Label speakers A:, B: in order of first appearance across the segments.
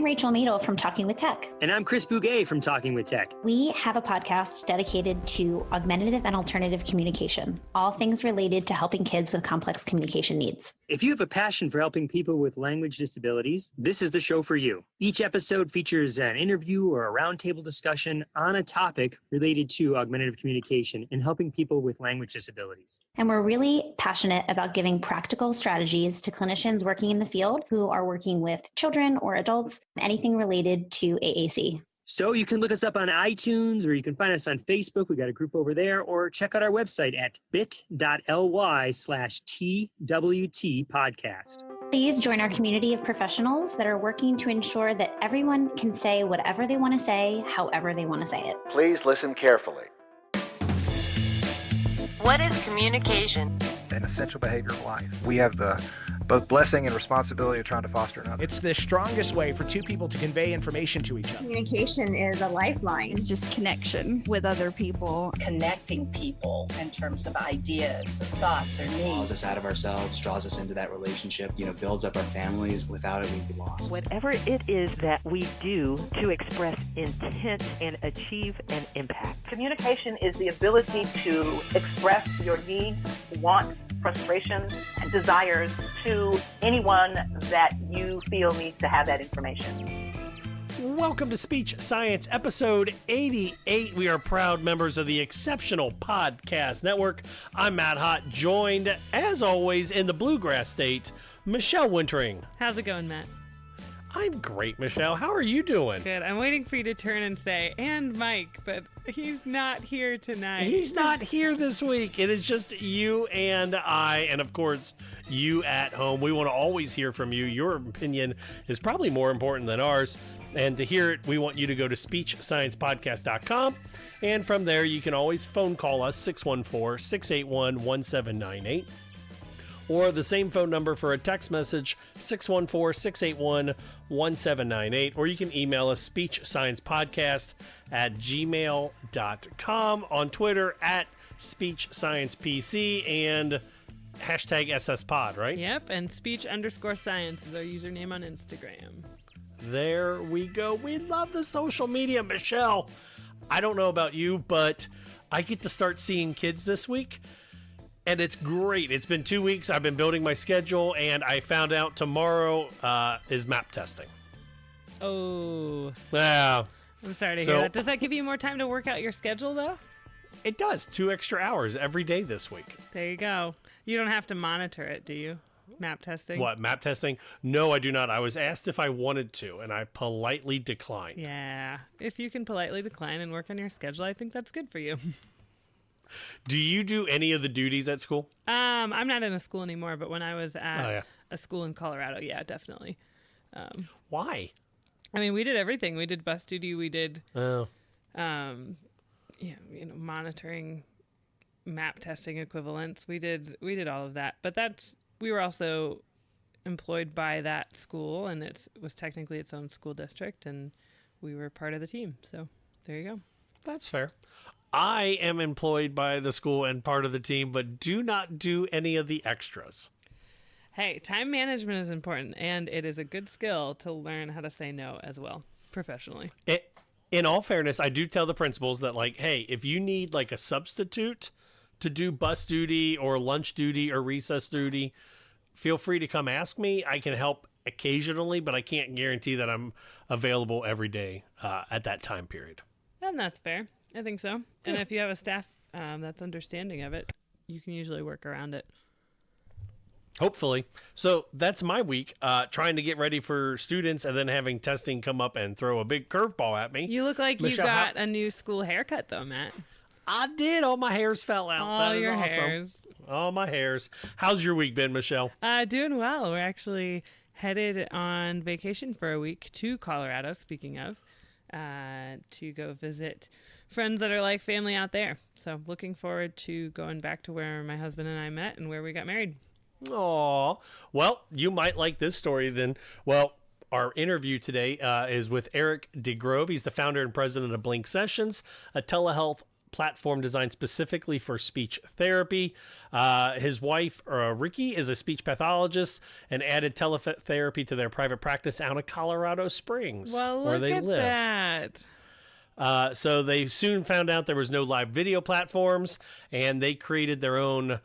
A: I'm Rachel Madel from Talking with Tech.
B: And I'm Chris Bouguet from Talking with Tech.
A: We have a podcast dedicated to augmentative and alternative communication, all things related to helping kids with complex communication needs.
B: If you have a passion for helping people with language disabilities, this is the show for you. Each episode features an interview or a roundtable discussion on a topic related to augmentative communication and helping people with language disabilities.
A: And we're really passionate about giving practical strategies to clinicians working in the field who are working with children or adults, anything related to AAC.
B: So you can look us up on iTunes, or you can find us on Facebook. We got a group over there, or check out our website at bit.ly/TWT podcast.
A: Please join our community of professionals that are working to ensure that everyone can say whatever they want to say, however they want to say it.
C: Please listen carefully.
D: What is communication?
E: An essential behavior of life. We have the both blessing and responsibility of trying to foster another.
F: It's the strongest way for two people to convey information to each other.
G: Communication is a lifeline.
H: It's just connection with other people.
I: Connecting people in terms of ideas, thoughts, or needs.
J: Draws us out of ourselves, draws us into that relationship, builds up our families. Without it, we'd be lost.
K: Whatever it is that we do to express intent and achieve an impact.
L: Communication is the ability to express your needs, wants, frustrations, and desires to anyone that you feel needs to have that information.
M: Welcome to Speech Science, episode 88. We are proud members of the Exceptional Podcast Network. I'm Matt Hott, joined, as always, in the Bluegrass State, Michelle Wintering.
N: How's it going, Matt?
M: I'm great, Michelle. How are you doing?
N: Good. I'm waiting for you to turn and say, and Mike, but he's not here tonight.
M: He's not here this week. It is just you and I, and of course, you at home. We want to always hear from you. Your opinion is probably more important than ours. And to hear it, we want you to go to speechsciencepodcast.com. And from there, you can always phone call us, 614-681-1798. Or the same phone number for a text message, 614-681-1798. Or you can email us, speechsciencepodcast@gmail.com, on Twitter @SpeechSciencePC, and hashtag SSPod, right?
N: Yep, and speech_science is our username on Instagram.
M: There we go. We love the social media. Michelle, I don't know about you, but I get to start seeing kids this week. And it's great. It's been 2 weeks. I've been building my schedule, and I found out tomorrow is map testing.
N: Oh.
M: Yeah.
N: I'm sorry to hear that. Does that give you more time to work out your schedule, though?
M: It does. 2 extra hours every day this week.
N: There you go. You don't have to monitor it, do you? Map testing?
M: What, map testing? No, I do not. I was asked if I wanted to, and I politely declined.
N: Yeah. If you can politely decline and work on your schedule, I think that's good for you.
M: Do you do any of the duties at school?
N: I'm not in a school anymore, but when I was at a school in Colorado, yeah, definitely.
M: Why?
N: I mean, we did everything. We did bus duty. We did, monitoring, map testing equivalents. We did all of that. But we were also employed by that school, and it was technically its own school district, and we were part of the team. So there you go.
M: That's fair. I am employed by the school and part of the team, but do not do any of the extras.
N: Hey, time management is important, and it is a good skill to learn how to say no as well, professionally.
M: In all fairness, I do tell the principals that, hey, if you need a substitute to do bus duty or lunch duty or recess duty, feel free to come ask me. I can help occasionally, but I can't guarantee that I'm available every day at that time period.
N: And that's fair. I think so. And if you have a staff that's understanding of it, you can usually work around it.
M: Hopefully. So that's my week, trying to get ready for students and then having testing come up and throw a big curveball at me.
N: You look like Michelle, you got a new school haircut, though, Matt.
M: I did. All my hairs fell out.
N: All your awesome. Hairs.
M: All my hairs. How's your week been, Michelle?
N: Doing well. We're actually headed on vacation for a week to Colorado, speaking of, to go visit friends that are like family out there. So looking forward to going back to where my husband and I met and where we got married.
M: Aw. Well, you might like this story then. Well, our interview today is with Eric DeGrove. He's the founder and president of Blink Sessions, a telehealth platform designed specifically for speech therapy. His wife, Rikki, is a speech pathologist and added teletherapy to their private practice out of Colorado Springs, where they live. So they soon found out there was no live video platforms, and they created their own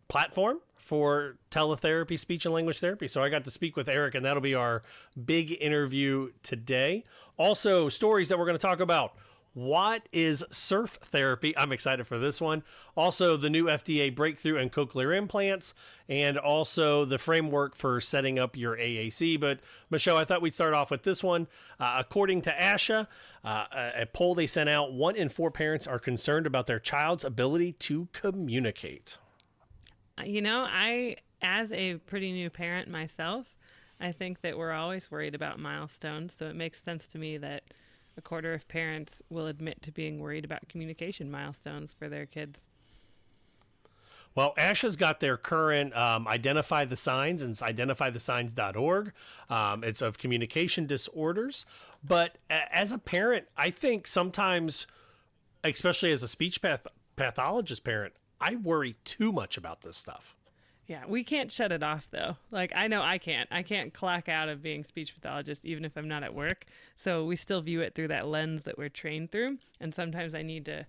M: platform for teletherapy, speech and language therapy. So I got to speak with Eric, and that'll be our big interview today. Also, stories that we're going to talk about. What is surf therapy? I'm excited for this one. Also, the new FDA breakthrough in cochlear implants, and also the framework for setting up your AAC. But Michelle, I thought we'd start off with this one. According to ASHA, a poll they sent out, 1 in 4 parents are concerned about their child's ability to communicate.
N: You know, as a pretty new parent myself, I think that we're always worried about milestones. So it makes sense to me that a quarter of parents will admit to being worried about communication milestones for their kids.
M: Well, ASHA's got their current Identify the Signs, and it's identifythesigns.org. It's of communication disorders. But as a parent, I think sometimes, especially as a speech pathologist parent, I worry too much about this stuff.
N: Yeah, we can't shut it off, though. Like, I know I can't. I can't clock out of being speech pathologist, even if I'm not at work. So we still view it through that lens that we're trained through. And sometimes I need to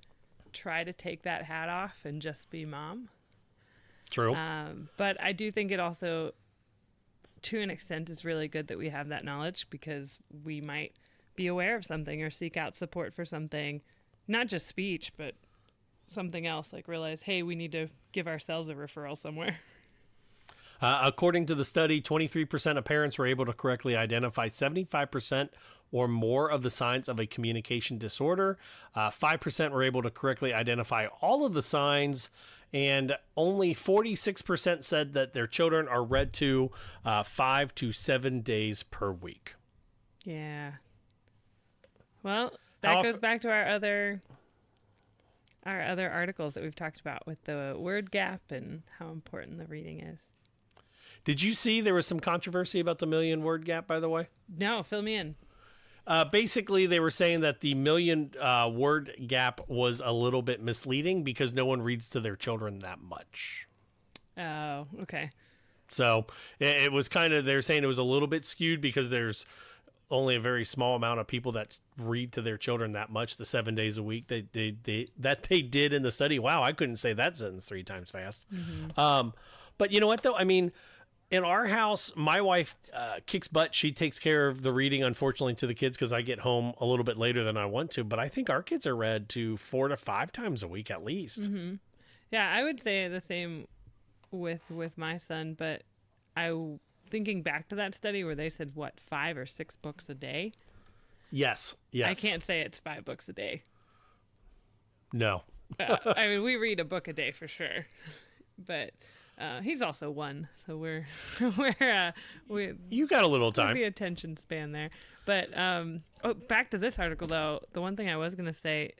N: try to take that hat off and just be mom.
M: True.
N: But I do think it also, to an extent, is really good that we have that knowledge, because we might be aware of something or seek out support for something, not just speech, but something else, like realize, hey, we need to give ourselves a referral somewhere.
M: According to the study, 23% of parents were able to correctly identify 75% or more of the signs of a communication disorder. 5% were able to correctly identify all of the signs, and only 46% said that their children are read to 5 to 7 days per week.
N: Yeah. Well, that goes back to our other articles that we've talked about with the word gap and how important the reading is.
M: Did you see there was some controversy about the 1,000,000 word gap, by the way?
N: No, fill me in.
M: Basically, they were saying that the 1,000,000 word gap was a little bit misleading because no one reads to their children that much.
N: Oh, okay.
M: So it was kind of, they're saying it was a little bit skewed because there's only a very small amount of people that read to their children that much, the 7 days a week that they did in the study. Wow, I couldn't say that sentence 3 times fast. Mm-hmm. But you know what, though? I mean, in our house, my wife kicks butt. She takes care of the reading, unfortunately, to the kids because I get home a little bit later than I want to. But I think our kids are read to 4 to 5 times a week at least.
N: Mm-hmm. Yeah, I would say the same with my son. But thinking back to that study where they said, 5 or 6 books a day?
M: Yes.
N: I can't say it's 5 books a day.
M: No.
N: I mean, we read a book a day for sure. But he's also 1, so we're
M: you got a little time.
N: The attention span there. But back to this article though. The one thing I was gonna say,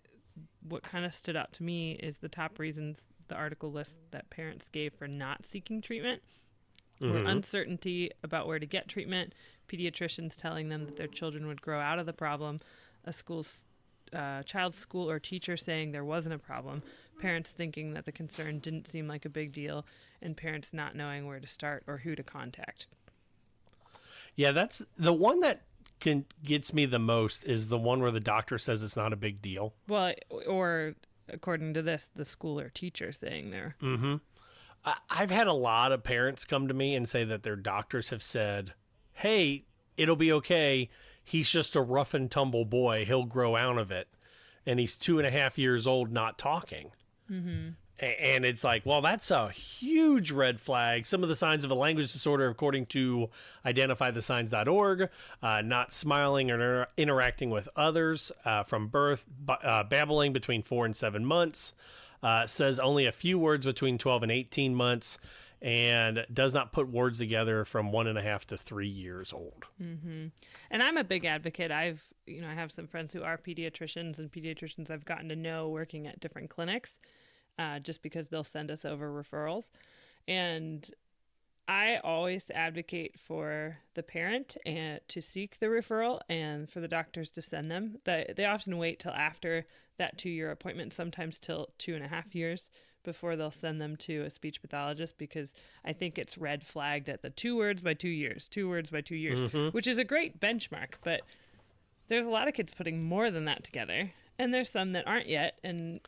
N: what kind of stood out to me is the top reasons the article lists that parents gave for not seeking treatment were uncertainty about where to get treatment, pediatricians telling them that their children would grow out of the problem, a child's school or teacher saying there wasn't a problem, parents thinking that the concern didn't seem like a big deal, and parents not knowing where to start or who to contact.
M: Yeah, that's the one that gets me the most, is the one where the doctor says it's not a big deal.
N: Well, or according to this, the school or teacher saying there.
M: Mm-hmm. I've had a lot of parents come to me and say that their doctors have said, hey, it'll be okay. He's just a rough and tumble boy. He'll grow out of it. And he's 2.5 years old, not talking. Mm-hmm. And it's like, well, that's a huge red flag. Some of the signs of a language disorder, according to identifythesigns.org, not smiling or interacting with others from birth, babbling between 4 and 7 months, says only a few words between 12 and 18 months, and does not put words together from 1.5 to 3 years old.
N: Mm-hmm. And I'm a big advocate. I have some friends who are pediatricians, and pediatricians I've gotten to know working at different clinics, just because they'll send us over referrals. And I always advocate for the parent and to seek the referral and for the doctors to send them. They often wait till after that 2-year appointment, sometimes till 2.5 years before they'll send them to a speech pathologist, because I think it's red flagged at the 2 words by 2 years, 2 words by 2 years, which is a great benchmark. But there's a lot of kids putting more than that together, and there's some that aren't yet. And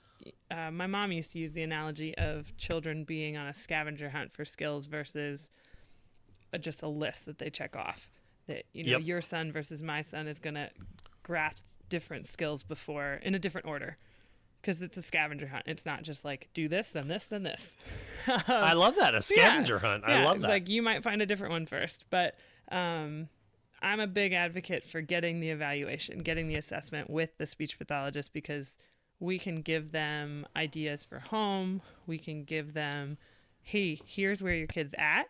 N: my mom used to use the analogy of children being on a scavenger hunt for skills versus just a list that they check off. That, your son versus my son is going to grasp different skills before in a different order, because it's a scavenger hunt. It's not just like do this, then this, then this.
M: I love that, a scavenger hunt. I love that.
N: It's like you might find a different one first, but I'm a big advocate for getting the evaluation, getting the assessment with the speech pathologist, because we can give them ideas for home. We can give them, hey, here's where your kid's at.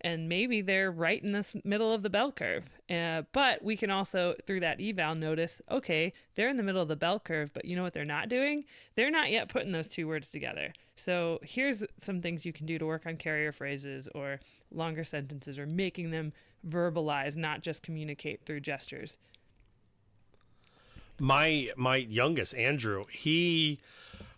N: And maybe they're right in the middle of the bell curve. But we can also, through that eval, notice, okay, they're in the middle of the bell curve, but you know what they're not doing? They're not yet putting those 2 words together. So here's some things you can do to work on carrier phrases or longer sentences, or making them verbalize, not just communicate through gestures.
M: My youngest, Andrew, he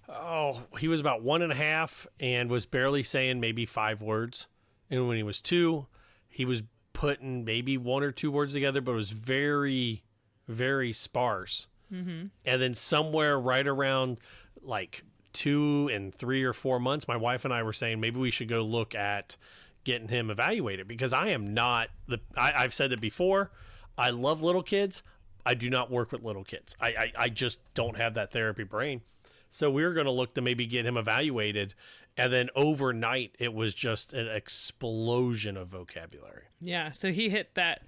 M: was about 1.5 and was barely saying maybe 5 words. And when he was 2, he was putting maybe 1 or 2 words together, but it was very, very sparse. And then somewhere right around like 2 and 3 or 4 months, my wife and I were saying maybe we should go look at getting him evaluated, because I am not I've said it before. I love little kids. I do not work with little kids. I just don't have that therapy brain. So we were going to look to maybe get him evaluated. And then overnight, it was just an explosion of vocabulary.
N: Yeah. So he hit that,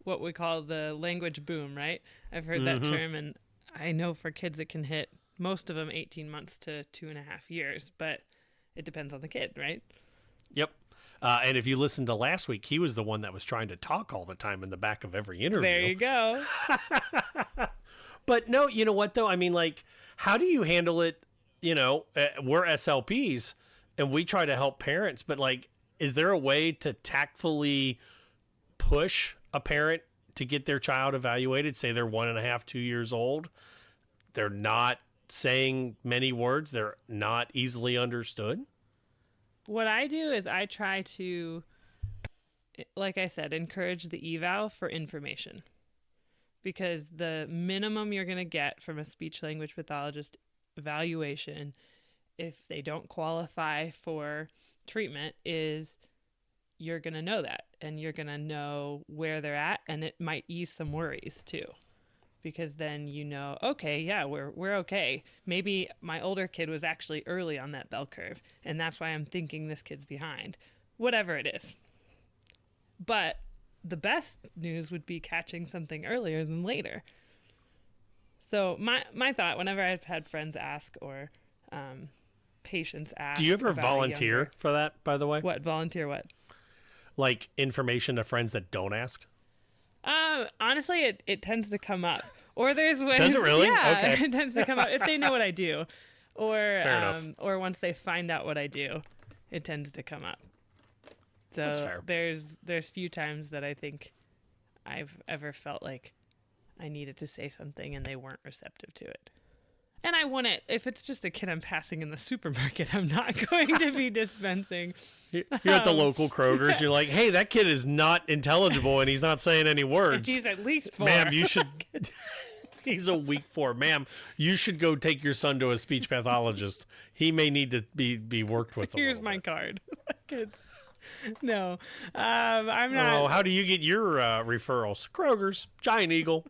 N: what we call the language boom, right? I've heard that term. And I know for kids, it can hit most of them 18 months to 2.5 years. But it depends on the kid, right?
M: Yep. And if you listened to last week, he was the one that was trying to talk all the time in the back of every interview.
N: There you go.
M: But no, you know what, though? I mean, like, how do you handle it? We're SLPs and we try to help parents, but like, is there a way to tactfully push a parent to get their child evaluated? Say they're 1.5, 2 years old. They're not saying many words. They're not easily understood.
N: What I do is I try to, like I said, encourage the eval for information, because the minimum you're going to get from a speech language pathologist evaluation, if they don't qualify for treatment, is you're going to know that, and you're going to know where they're at, and it might ease some worries too, because then okay, yeah, we're okay. Maybe my older kid was actually early on that bell curve, and that's why I'm thinking this kid's behind, whatever it is. But the best news would be catching something earlier than later. So my thought, whenever I've had friends ask or patients ask.
M: Do you ever volunteer for that, by the way?
N: What, volunteer what?
M: Like information to friends that don't ask?
N: Honestly, it tends to come up. Or there's ways.
M: Does it really?
N: Yeah,
M: okay.
N: It tends to come up if they know what I do. Or
M: Fair enough.
N: Or once they find out what I do, it tends to come up. So
M: that's fair.
N: There's few times that I think I've ever felt like I needed to say something and they weren't receptive to it. And I wouldn't, if it's just a kid I'm passing in the supermarket, I'm not going to be dispensing.
M: You're at the local Kroger's. You're like, hey, that kid is not intelligible and he's not saying any words.
N: He's at least 4.
M: Ma'am, you should. He's a weak 4. Ma'am, you should go take your son to a speech pathologist. He may need to be worked with.
N: Here's my card. No, I'm not.
M: Oh, how do you get your referrals? Kroger's, Giant Eagle.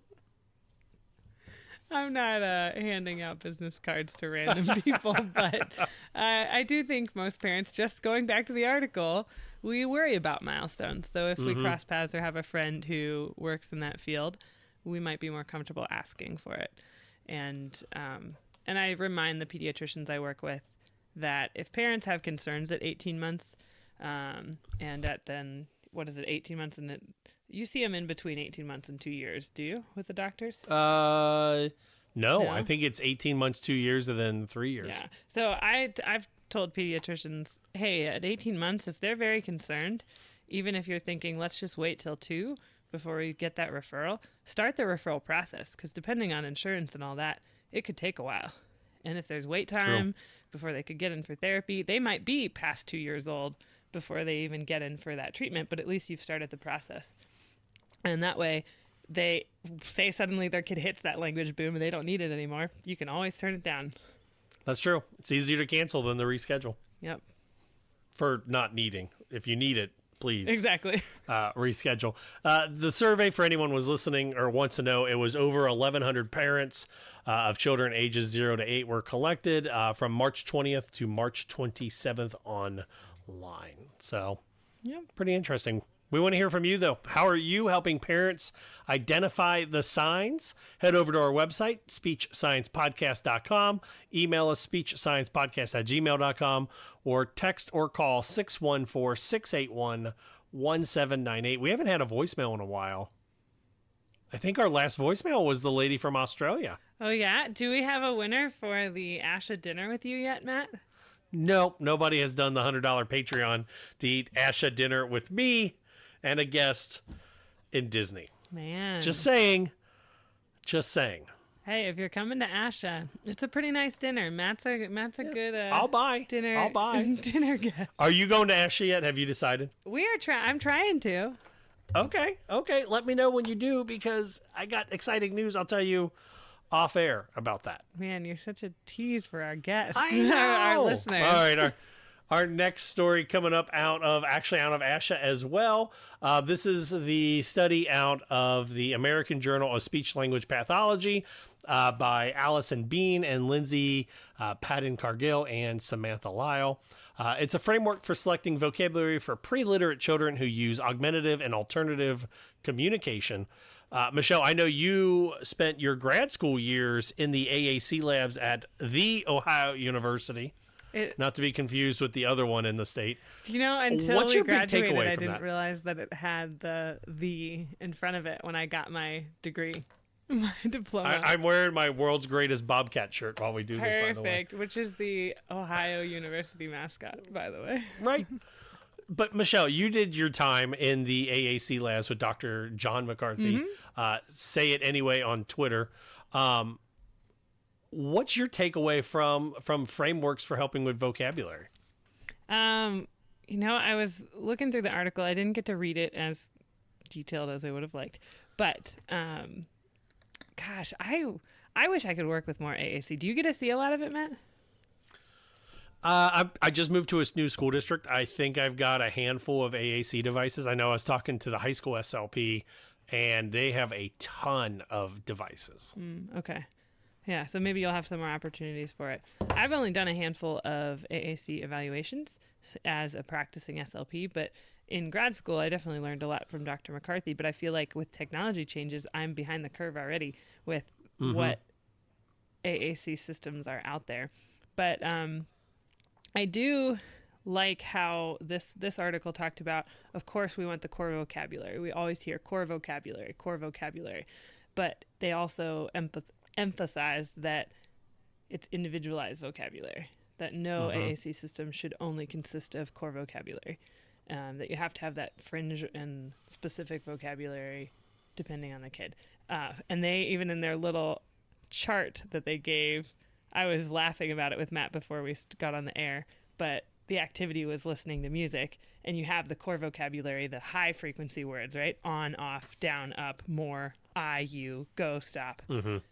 N: I'm not handing out business cards to random people, but I do think most parents, just going back to the article, we worry about milestones. So if we cross paths or have a friend who works in that field, we might be more comfortable asking for it. And I remind the pediatricians I work with that if parents have concerns at 18 months, and at then, 18 months, and you see them in between 18 months and 2 years, do you, with the doctors?
M: No, I think it's 18 months, 2 years, and then 3 years.
N: Yeah. So I've told pediatricians, hey, at 18 months, if they're very concerned, even if you're thinking, let's just wait till 2 before we get that referral, start the referral process, because depending on insurance and all that, it could take a while. And if there's wait time before they could get in for therapy, they might be past 2 years old before they even get in for that treatment, but at least you've started the process. And that way, they say suddenly their kid hits that language boom and they don't need it anymore. You can always turn it down.
M: That's true. It's easier to cancel than to reschedule.
N: Yep.
M: For not needing. If you need it, please.
N: Exactly.
M: Reschedule. The survey, for anyone was listening or wants to know, it was over 1,100 parents of children ages 0 to 8 were collected from March 20th to March 27th online. So, pretty interesting. We want to hear from you, though. How are you helping parents identify the signs? Head over to our website, speechsciencepodcast.com. Email us, speechsciencepodcast@gmail.com, or text or call 614-681-1798. We haven't had a voicemail in a while. I think our last voicemail was the lady from Australia.
N: Oh, yeah? Do we have a winner for the Asha dinner with you yet, Matt?
M: No, nobody has done the $100 Patreon to eat Asha dinner with me and a guest in Disney.
N: Man.
M: Just saying.
N: Hey, if you're coming to Asha, it's a pretty nice dinner. Matt's a good
M: I'll buy
N: dinner guest.
M: Are you going to Asha yet? Have you decided?
N: I'm trying to.
M: Okay. Let me know when you do, because I got exciting news. I'll tell you off air about that.
N: Man, you're such a tease for our guests.
M: I know.
N: our listeners.
M: All right, our next story coming up out of Asha as well. This is the study out of the American Journal of Speech Language Pathology by Allison Bean and Lindsay Padden-Cargill and Samantha Lyle. It's a framework for selecting vocabulary for pre-literate children who use augmentative and alternative communication. Michelle, I know you spent your grad school years in the AAC labs at The Ohio University. Not to be confused with the other one in the state.
N: Do you know, until
M: What's
N: we
M: your big
N: graduated,
M: takeaway
N: I
M: from
N: didn't
M: that?
N: realize that it had the in front of it when I got my degree, my diploma.
M: I'm wearing my world's greatest Bobcat shirt while we do this, by the way.
N: Perfect, which is the Ohio University mascot, by the way.
M: Right. But Michelle, you did your time in the AAC labs with Dr. John McCarthy. Say it anyway on Twitter. What's your takeaway from frameworks for helping with vocabulary?
N: I was looking through the article. I didn't get to read it as detailed as I would have liked. But, gosh, I wish I could work with more AAC. Do you get to see a lot of it, Matt?
M: I just moved to a new school district. I think I've got a handful of AAC devices. I know I was talking to the high school SLP, and they have a ton of devices.
N: Okay. Yeah, so maybe you'll have some more opportunities for it. I've only done a handful of AAC evaluations as a practicing SLP, but in grad school, I definitely learned a lot from Dr. McCarthy, but I feel like with technology changes, I'm behind the curve already with what AAC systems are out there. But I do like how this article talked about, of course, we want the core vocabulary. We always hear core vocabulary, but they also emphasize that it's individualized vocabulary, that no AAC system should only consist of core vocabulary, that you have to have that fringe and specific vocabulary depending on the kid. And they, even in their little chart that they gave, I was laughing about it with Matt before we got on the air, but the activity was listening to music, and you have the core vocabulary, the high frequency words, right? On, off, down, up, more, I, you, go, stop,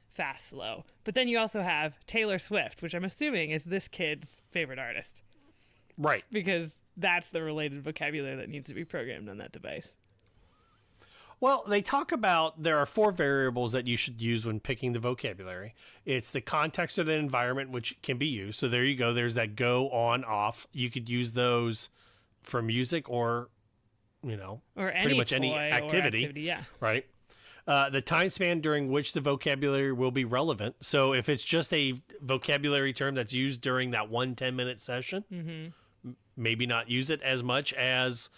N: fast, slow. But then you also have Taylor Swift, which I'm assuming is this kid's favorite artist.
M: Right.
N: Because that's the related vocabulary that needs to be programmed on that device.
M: Well, they talk about there are 4 variables that you should use when picking the vocabulary. It's the context of the environment, which can be used. So there you go. There's that go, on, off. You could use those for music or pretty much any activity.
N: Yeah.
M: Right. The time span during which the vocabulary will be relevant. So if it's just a vocabulary term that's used during that 1 10-minute session, maybe not use it as much as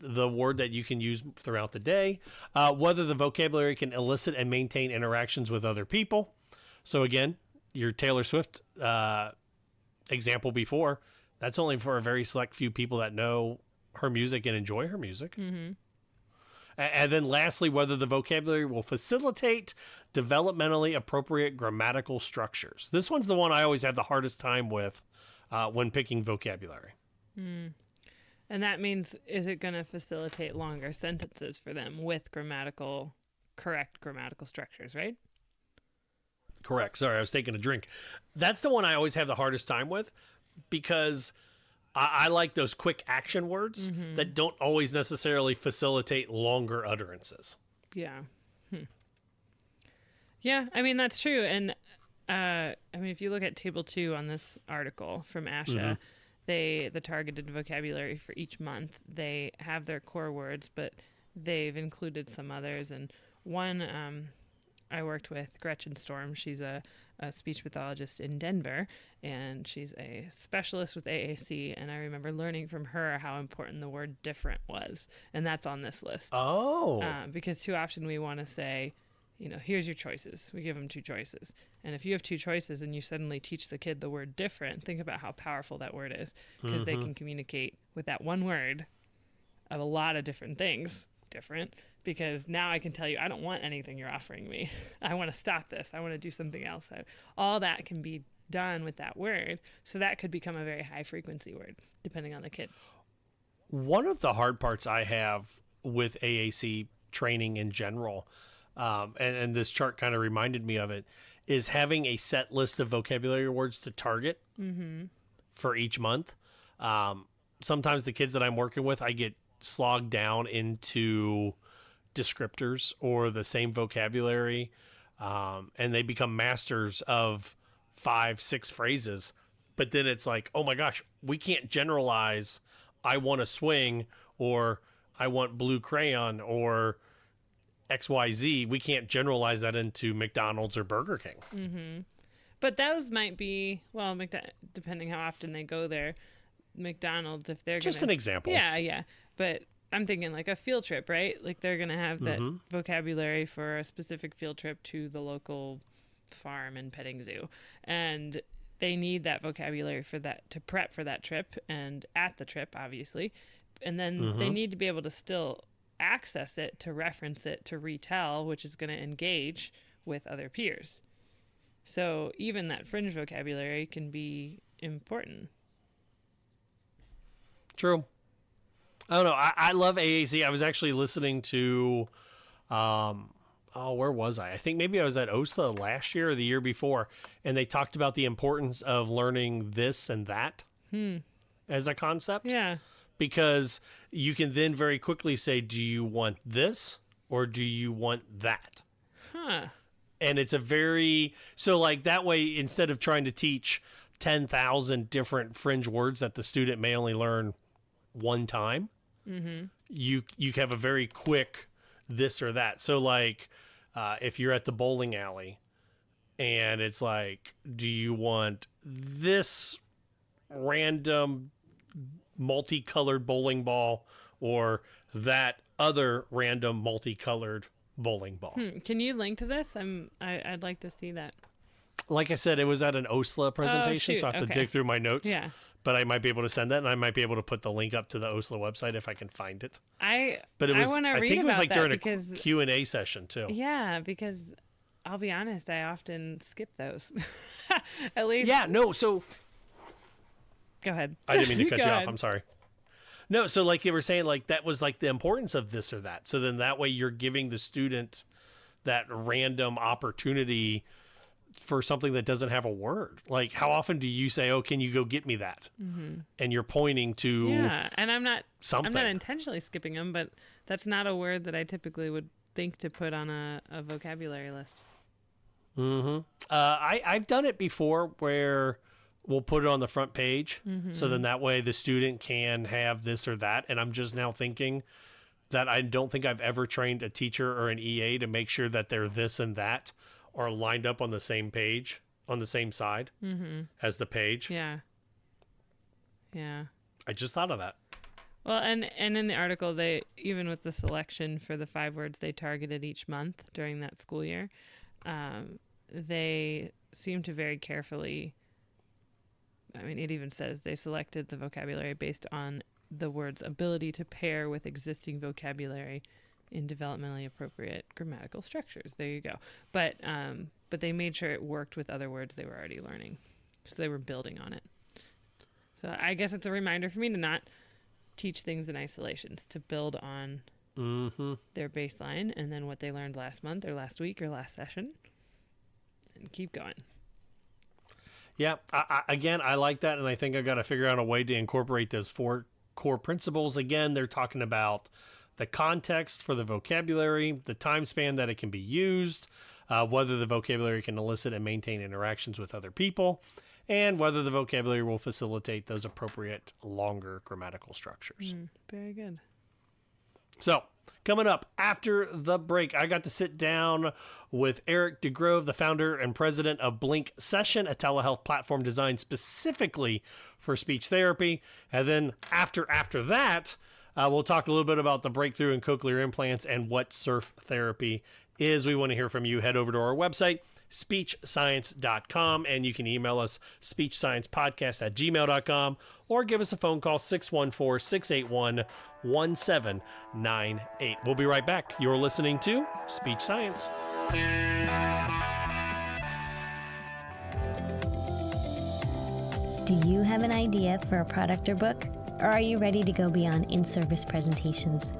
M: the word that you can use throughout the day. Whether the vocabulary can elicit and maintain interactions with other people. So again, your Taylor Swift example before, That's only for a very select few people that know her music and enjoy her music.
N: Mm-hmm.
M: And then lastly, whether the vocabulary will facilitate developmentally appropriate grammatical structures. This one's the one I always have the hardest time with when picking vocabulary.
N: Mm. And that means, is it going to facilitate longer sentences for them with correct grammatical structures, right?
M: Correct. Sorry, I was taking a drink. That's the one I always have the hardest time with because I like those quick action words that don't always necessarily facilitate longer utterances.
N: Yeah. Yeah, I mean, that's true. And I mean, if you look at table 2 on this article from ASHA, the targeted vocabulary for each month, they have their core words, but they've included some others. And one, I worked with Gretchen Storm. She's a speech pathologist in Denver, and she's a specialist with AAC. And I remember learning from her how important the word different was. And that's on this list.
M: Oh.
N: Because too often we want to say, here's your choices. We give them 2 choices. And if you have 2 choices and you suddenly teach the kid the word different, think about how powerful that word is, because they can communicate with that one word of a lot of different things. Different, because now I can tell you, I don't want anything you're offering me. I want to stop this. I want to do something else. All that can be done with that word. So that could become a very high frequency word, depending on the kid.
M: One of the hard parts I have with AAC training in general, and this chart kind of reminded me of it, is having a set list of vocabulary words to target for each month. Sometimes the kids that I'm working with, I get slogged down into descriptors or the same vocabulary, and they become masters of 5-6 phrases. But then it's like, oh my gosh, we can't generalize I want a swing or I want blue crayon or XYZ. We can't generalize that into McDonald's or Burger King.
N: But those might be, well, depending how often they go there, McDonald's, if they're
M: just an example.
N: Yeah. But I'm thinking like a field trip, right? Like they're going to have that vocabulary for a specific field trip to the local farm and petting zoo. And they need that vocabulary for that, to prep for that trip and at the trip, obviously. And then they need to be able to still access it, to reference it, to retell, which is going to engage with other peers. So even that fringe vocabulary can be important.
M: True. I don't know. I love AAC. I was actually listening to, where was I? I think maybe I was at OSLA last year or the year before, and they talked about the importance of learning this and that as a concept.
N: Yeah.
M: Because you can then very quickly say, do you want this or do you want that? And it's so like that way, instead of trying to teach 10,000 different fringe words that the student may only learn one time, you have a very quick this or that. So like if you're at the bowling alley and it's like, do you want this random multicolored bowling ball or that other random multicolored bowling ball?
N: Can you link to this? I'd like to see that.
M: Like I said, it was at an OSLA presentation, so I have to dig through my notes.
N: Yeah.
M: But I might be able to send that, and I might be able to put the link up to the OSLA website if I can find it.
N: I want to read about that. I think it was like
M: during a Q&A session, too.
N: Yeah, because I'll be honest, I often skip those. At least.
M: Yeah, no, so...
N: Go ahead.
M: I didn't mean to cut you off. I'm sorry. No, so like they were saying, like that was like the importance of this or that. So then that way you're giving the student that random opportunity for something that doesn't have a word. Like how often do you say, oh, can you go get me that? And you're pointing to
N: and I'm not
M: something.
N: intentionally skipping them, but that's not a word that I typically would think to put on a vocabulary list.
M: I've done it before where we'll put it on the front page. So then that way the student can have this or that. And I'm just now thinking that I don't think I've ever trained a teacher or an EA to make sure that they're this and that are lined up on the same page, on the same side as the page.
N: Yeah.
M: I just thought of that.
N: Well, and in the article, they, even with the selection for the 5 words they targeted each month during that school year, they seem to very carefully I mean, it even says they selected the vocabulary based on the word's ability to pair with existing vocabulary in developmentally appropriate grammatical structures. There you go. But they made sure it worked with other words they were already learning. So they were building on it. So I guess it's a reminder for me to not teach things in isolations, to build on their baseline and then what they learned last month or last week or last session, and keep going.
M: Yeah, I like that, and I think I got to figure out a way to incorporate those 4 core principles. Again, they're talking about the context for the vocabulary, the time span that it can be used, whether the vocabulary can elicit and maintain interactions with other people, and whether the vocabulary will facilitate those appropriate longer grammatical structures.
N: Very good.
M: So, coming up after the break, I got to sit down with Eric DeGrove, the founder and president of Blink Session, a telehealth platform designed specifically for speech therapy. And then after that, we'll talk a little bit about the breakthrough in cochlear implants and what surf therapy is. We want to hear from you. Head over to our website, speechscience.com, and you can email us speechsciencepodcast@gmail.com or give us a phone call 614-681-1798. We'll be right back. You're listening to Speech Science.
C: Do you have an idea for a product or book? Or are you ready to go beyond in-service presentations?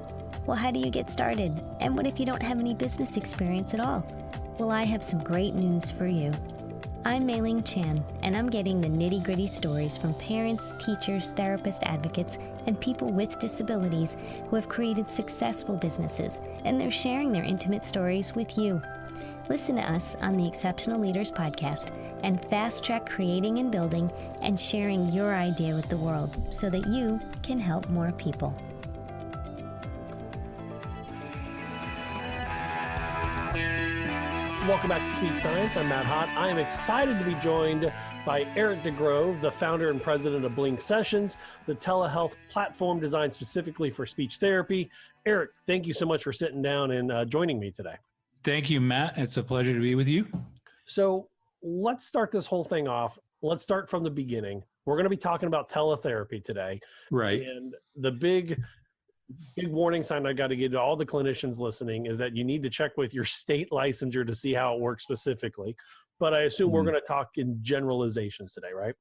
C: Well, how do you get started? And what if you don't have any business experience at all? Well, I have some great news for you. I'm Mei-Ling Chan, and I'm getting the nitty-gritty stories from parents, teachers, therapists, advocates, and people with disabilities who have created successful businesses, and they're sharing their intimate stories with you. Listen to us on the Exceptional Leaders Podcast and fast-track creating and building and sharing your idea with the world so that you can help more people.
M: Welcome back to Speech Science. I'm Matt Hott. I am excited to be joined by Eric DeGrove, the founder and president of Blink Sessions, the telehealth platform designed specifically for speech therapy. Eric, thank you so much for sitting down and joining me today.
O: Thank you, Matt. It's a pleasure to be with you.
M: So let's start this whole thing off. Let's start from the beginning. We're going to be talking about teletherapy today.
O: Right.
M: And the big warning sign I got to give to all the clinicians listening is that you need to check with your state licensure to see how it works specifically. But I assume we're going to talk in generalizations today, right?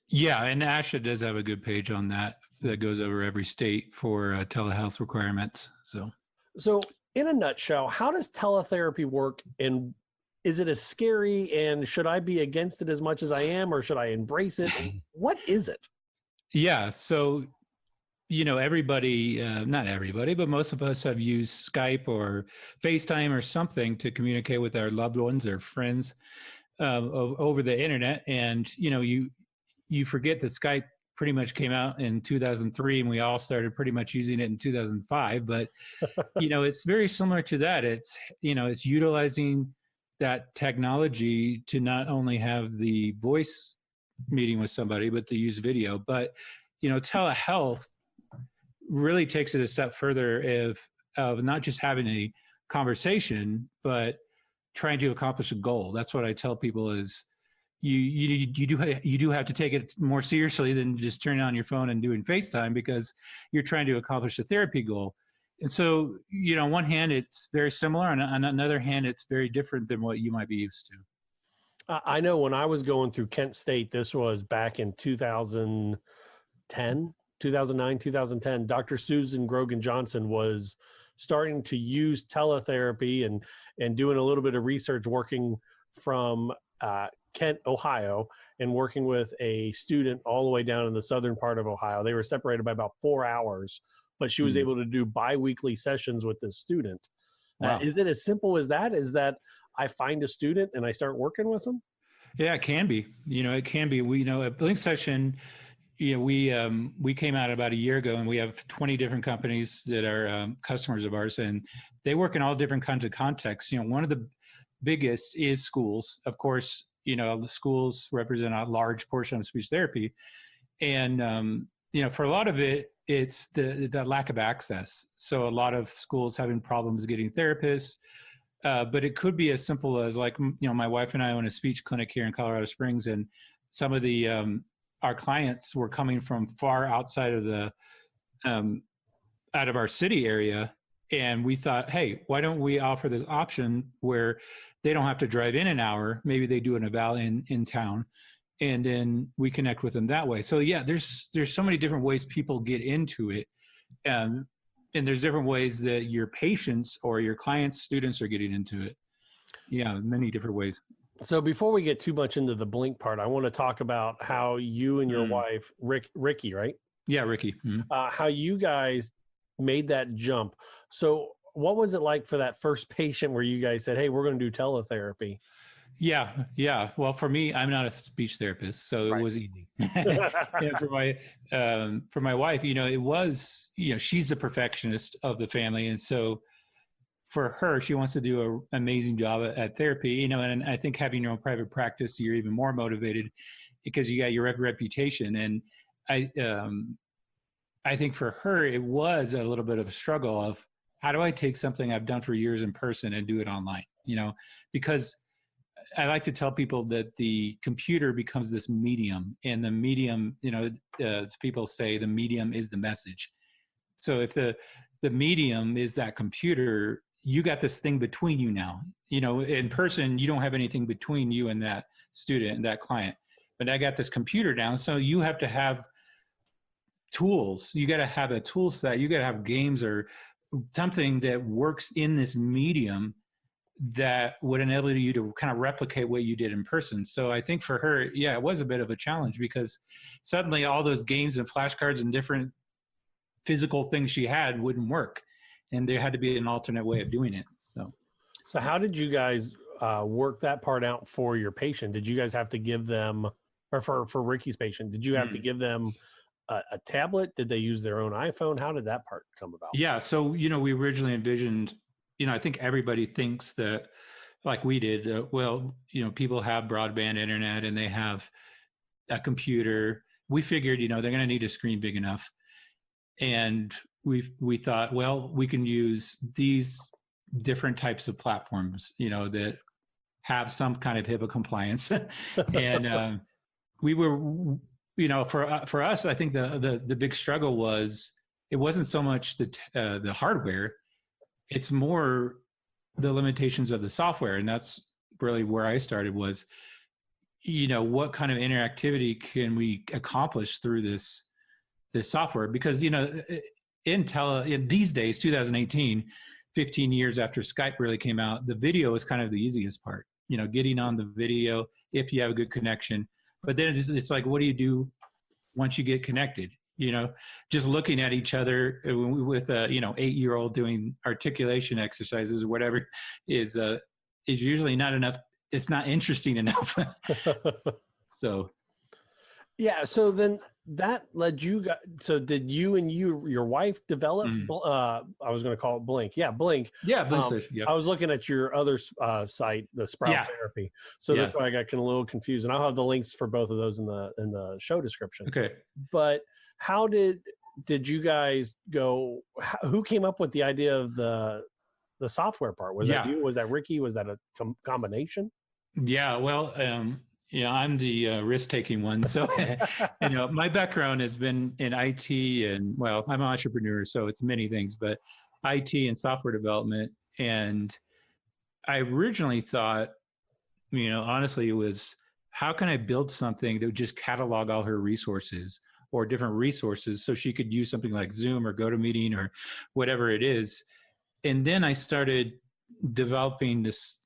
O: Yeah, and ASHA does have a good page on that goes over every state for telehealth requirements.
M: So in a nutshell, how does teletherapy work, and is it as scary, and should I be against it as much as I am, or should I embrace it? What is it?
O: Yeah, so everybody, not everybody, but most of us have used Skype or FaceTime or something to communicate with our loved ones or friends over the internet. And, you forget that Skype pretty much came out in 2003 and we all started pretty much using it in 2005. But, it's very similar to that. It's utilizing that technology to not only have the voice meeting with somebody, but to use video. But, telehealth really takes it a step further of not just having a conversation, but trying to accomplish a goal. That's what I tell people is you do have to take it more seriously than just turning on your phone and doing FaceTime, because you're trying to accomplish a therapy goal. And so, on one hand, it's very similar, and on another hand, it's very different than what you might be used to.
M: I know when I was going through Kent State, this was back in 2009, 2010, Dr. Susan Grogan-Johnson was starting to use teletherapy and doing a little bit of research, working from Kent, Ohio, and working with a student all the way down in the southern part of Ohio. They were separated by about 4 hours, but she was able to do bi-weekly sessions with this student.
O: Wow.
M: Is it as simple as that? Is that I find a student and I start working with them?
O: Yeah, it can be. It can be. We at Blink Session, we came out about a year ago, and we have 20 different companies that are customers of ours, and they work in all different kinds of contexts. One of the biggest is schools. Of course, the schools represent a large portion of speech therapy, and for a lot of it, it's the lack of access. So a lot of schools having problems getting therapists. But it could be as simple as my wife and I own a speech clinic here in Colorado Springs, and some of the our clients were coming from far outside of out of our city area. And we thought, hey, why don't we offer this option where they don't have to drive in an hour? Maybe they do an eval in town, and then we connect with them that way. So yeah, there's so many different ways people get into it. And there's different ways that your patients or your clients, students are getting into it. Yeah, many different ways.
M: So before we get too much into the Blink part, I want to talk about how you and your wife, Rikki, right?
O: Yeah, Rikki.
M: How you guys made that jump. So what was it like for that first patient where you guys said, hey, we're going to do teletherapy?
O: Yeah. Well, for me, I'm not a speech therapist, so it was easy. And for my wife, it was, she's the perfectionist of the family. And so for her, she wants to do an amazing job at therapy, and I think having your own private practice, you're even more motivated because you got your reputation. And I think for her, it was a little bit of a struggle of how do I take something I've done for years in person and do it online, because I like to tell people that the computer becomes this medium, and the medium, as people say, the medium is the message. So if the medium is that computer, you got this thing between you now. In person, you don't have anything between you and that student and that client. But I got this computer down, so you have to have tools. You got to have a tool set. You got to have games or something that works in this medium that would enable you to kind of replicate what you did in person. So I think for her, it was a bit of a challenge because suddenly all those games and flashcards and different physical things she had wouldn't work. And there had to be an alternate way of doing it. So
M: how did you guys work that part out for your patient? Did you guys have to give them, or for Rikki's patient, did you have to give them a tablet? Did they use their own iPhone? How did that part come about?
O: Yeah. So, we originally envisioned, I think everybody thinks that like we did, people have broadband internet and they have a computer. We figured, they're going to need a screen big enough. And we thought, well, we can use these different types of platforms, that have some kind of HIPAA compliance. And we were, for us, I think the big struggle was, it wasn't so much the hardware, it's more the limitations of the software. And that's really where I started was, what kind of interactivity can we accomplish through this software? Because, in these days, 2018, 15 years after Skype really came out, the video is kind of the easiest part, getting on the video if you have a good connection. But then it's like, what do you do once you get connected? Just looking at each other with a 8-year-old doing articulation exercises or whatever is usually not enough. It's not interesting enough. So then that led you guys. So did you and your wife develop? I was going to call it Blink. Yeah, Blink. Yeah, Blink.
M: I was looking at your other site, the Sprout Therapy. So that's why I got a little confused. And I'll have the links for both of those in the show description.
O: Okay.
M: But how did you guys go? Who came up with the idea of the software part? Was that you? Was that Rikki? Was that a combination?
O: Yeah. Well, I'm the risk-taking one. So, my background has been in IT and, well, I'm an entrepreneur, so it's many things, but IT and software development. And I originally thought, honestly, it was, how can I build something that would just catalog all her resources or different resources so she could use something like Zoom or GoToMeeting or whatever it is. And then I started developing this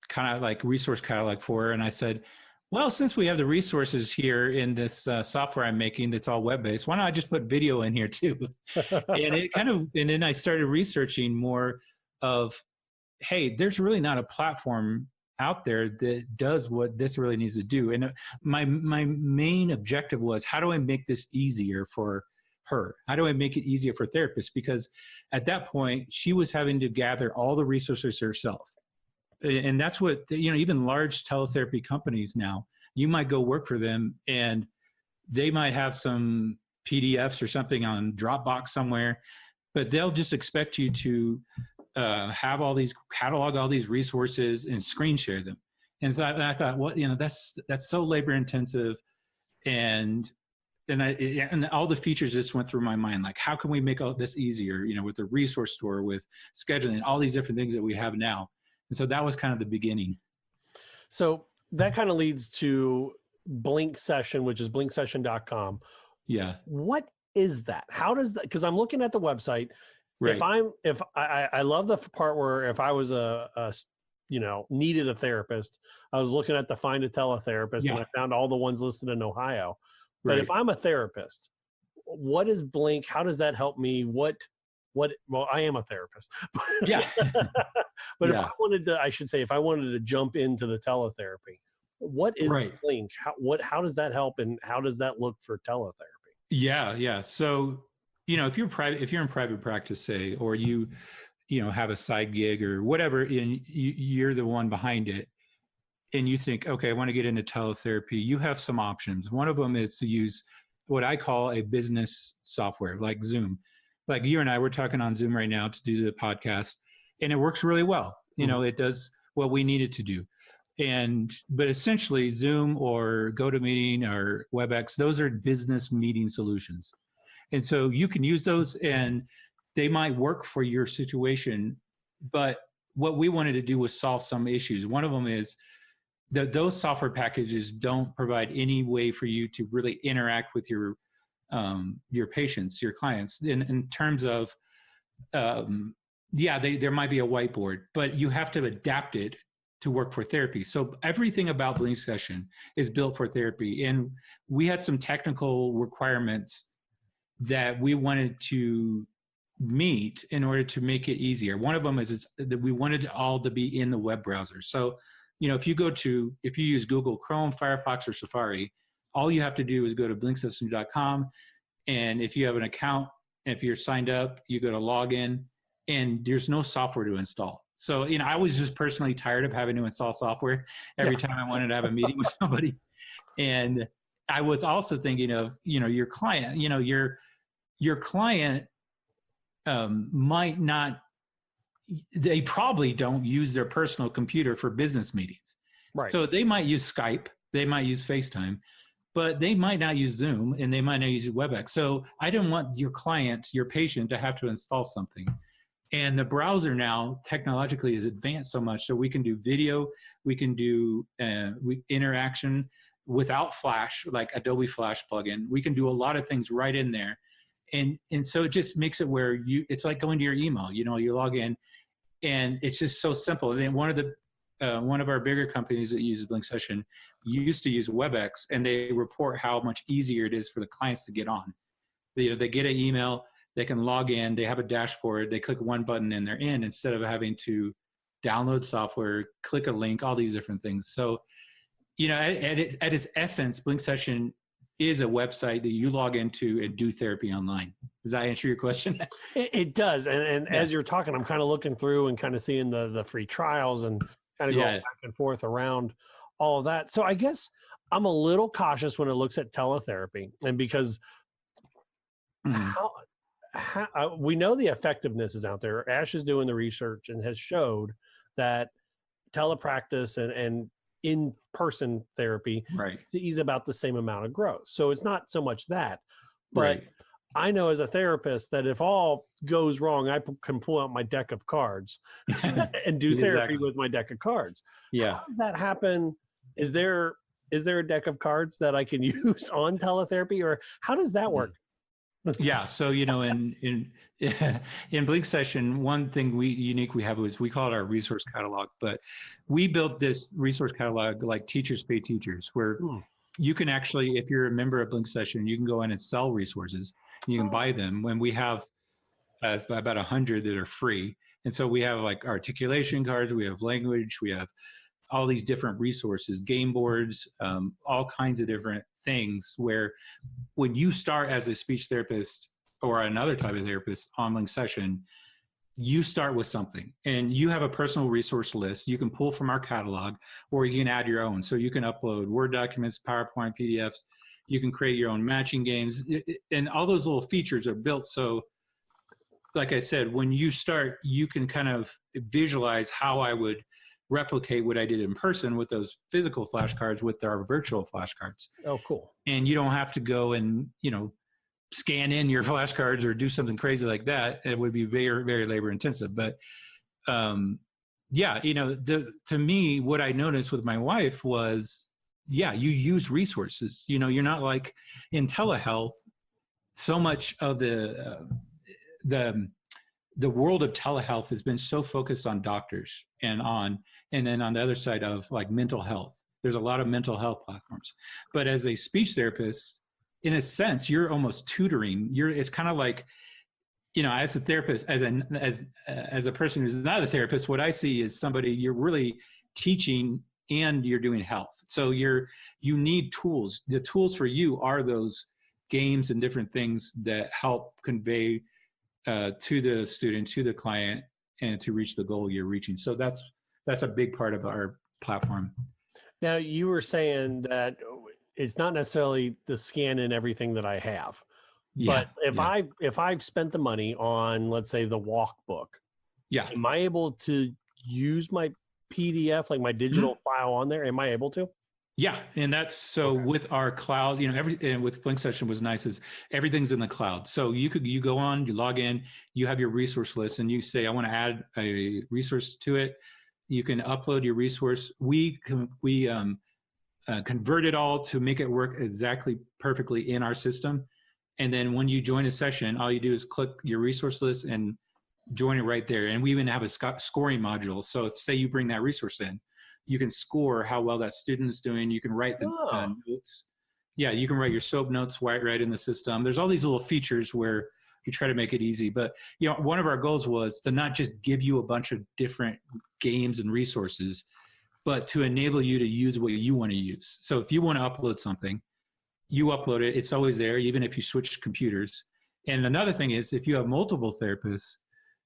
O: kind of like resource catalog for her. And I said, well, since we have the resources here in this software I'm making that's all web-based, why don't I just put video in here too? And then I started researching more of, hey, there's really not a platform out there that does what this really needs to do. And my main objective was, how do I make this easier for her? How do I make it easier for therapists? Because at that point, she was having to gather all the resources herself. And that's what, even large teletherapy companies now, you might go work for them and they might have some PDFs or something on Dropbox somewhere, but they'll just expect you to catalog all these resources and screen share them. And so I thought, well, that's so labor intensive. And and all the features just went through my mind. Like, how can we make all this easier, with the resource store, with scheduling, all these different things that we have now. And so that was kind of the beginning.
M: So that kind of leads to Blink Session, which is blinksession.com.
O: Yeah.
M: What is that? How does that, because I'm looking at the website.
O: Right.
M: If I love the part where if I was needed a therapist, I was looking at the find a teletherapist, and I found all the ones listed in Ohio. But if I'm a therapist, what is Blink? How does that help me? Well, I am a therapist.
O: Yeah.
M: But if I wanted to, if I wanted to jump into the teletherapy, what is Blink? How does that help, and how does that look for teletherapy?
O: Yeah. So, if you're in private practice, say, or you have a side gig or whatever, and you're the one behind it, and you think, okay, I want to get into teletherapy, you have some options. One of them is to use what I call a business software, like Zoom. Like you and I, we're talking on Zoom right now to do the podcast, and it works really well. It does what we need it to do. But essentially Zoom or GoToMeeting or WebEx, those are business meeting solutions. And so you can use those, and they might work for your situation. But what we wanted to do was solve some issues. One of them is that those software packages don't provide any way for you to really interact with your patients, your clients, in terms of, there might be a whiteboard, but you have to adapt it to work for therapy. So everything about Blink Session is built for therapy. And we had some technical requirements that we wanted to meet in order to make it easier. One of them is that we wanted it all to be in the web browser. So, if you use Google Chrome, Firefox, or Safari, all you have to do is go to blinksession.com. And if you have an account, if you're signed up, you go to login, and there's no software to install. So, I was just personally tired of having to install software every time I wanted to have a meeting with somebody. And I was also thinking of, your client, your client might not, they probably don't use their personal computer for business meetings. Right. So they might use Skype, they might use FaceTime, but they might not use Zoom, and they might not use WebEx. So I didn't want your client, your patient, to have to install something. And the browser now technologically is advanced so much, so we can do video, we can do interaction without Flash, like Adobe Flash plugin. We can do a lot of things right in there. And so it just makes it where it's like going to your email, you log in, and it's just so simple. And then one of our bigger companies that uses Blink Session used to use WebEx, and they report how much easier it is for the clients to get on. They get an email, they can log in, they have a dashboard, they click one button and they're in, instead of having to download software, click a link, all these different things. So, at its essence, Blink Session is a website that you log into and do therapy online. Does that answer your question?
M: It does. And as you're talking, I'm kind of looking through and kind of seeing the free trials and kind of going back and forth around all of that. So I guess I'm a little cautious when it looks at teletherapy, and because we know the effectiveness is out there. Ash is doing the research and has showed that telepractice and in-person therapy is about the same amount of growth. So it's not so much that, but I know as a therapist that if all goes wrong, I can pull out my deck of cards and do therapy with my deck of cards. Yeah. How does that happen? Is there a deck of cards that I can use on teletherapy, or how does that work?
O: Yeah. So, in Blink Session, one thing we have is we call it our resource catalog, but we built this resource catalog like Teachers Pay Teachers, where you can actually, if you're a member of Blink Session, you can go in and sell resources. You can buy them. When we have about 100 that are free. And so we have like articulation cards, we have language, we have all these different resources, game boards, all kinds of different things, where when you start as a speech therapist or another type of therapist on Blink Session, you start with something and you have a personal resource list. You can pull from our catalog, or you can add your own. So you can upload Word documents, PowerPoint, PDFs. You can create your own matching games, and all those little features are built. So like I said, when you start, you can kind of visualize how I would replicate what I did in person with those physical flashcards with our virtual flashcards.
M: Oh, cool.
O: And you don't have to go and, scan in your flashcards or do something crazy like that. It would be very, very labor intensive. But to me, what I noticed with my wife was, you use resources. You're not like in telehealth. So much of the world of telehealth has been so focused on doctors and then on the other side of like mental health. There's a lot of mental health platforms. But as a speech therapist, in a sense, you're almost tutoring. It's kind of like, as a therapist, as a person who's not a therapist, what I see is somebody you're really teaching and you're doing health. So you need tools. The tools for you are those games and different things that help convey to the student, to the client, and to reach the goal you're reaching. So that's a big part of our platform.
M: Now, you were saying that it's not necessarily the scan and everything that I have, but if I've spent the money on, let's say, the walk book, am I able to use my PDF, like my digital file on there? Am I able to?
O: Yeah, and that's with our cloud, everything with Blink Session was nice is everything's in the cloud. So you go on, you log in, you have your resource list, and you say, I want to add a resource to it. You can upload your resource. We convert it all to make it work exactly perfectly in our system. And then when you join a session, all you do is click your resource list and join it right there. And we even have a scoring module. So if, say you bring that resource in, you can score how well that student is doing. You can write the notes. Yeah, you can write your SOAP notes right in the system. There's all these little features where we try to make it easy. But one of our goals was to not just give you a bunch of different games and resources, but to enable you to use what you want to use. So if you want to upload something, you upload it. It's always there, even if you switch computers. And another thing is, if you have multiple therapists,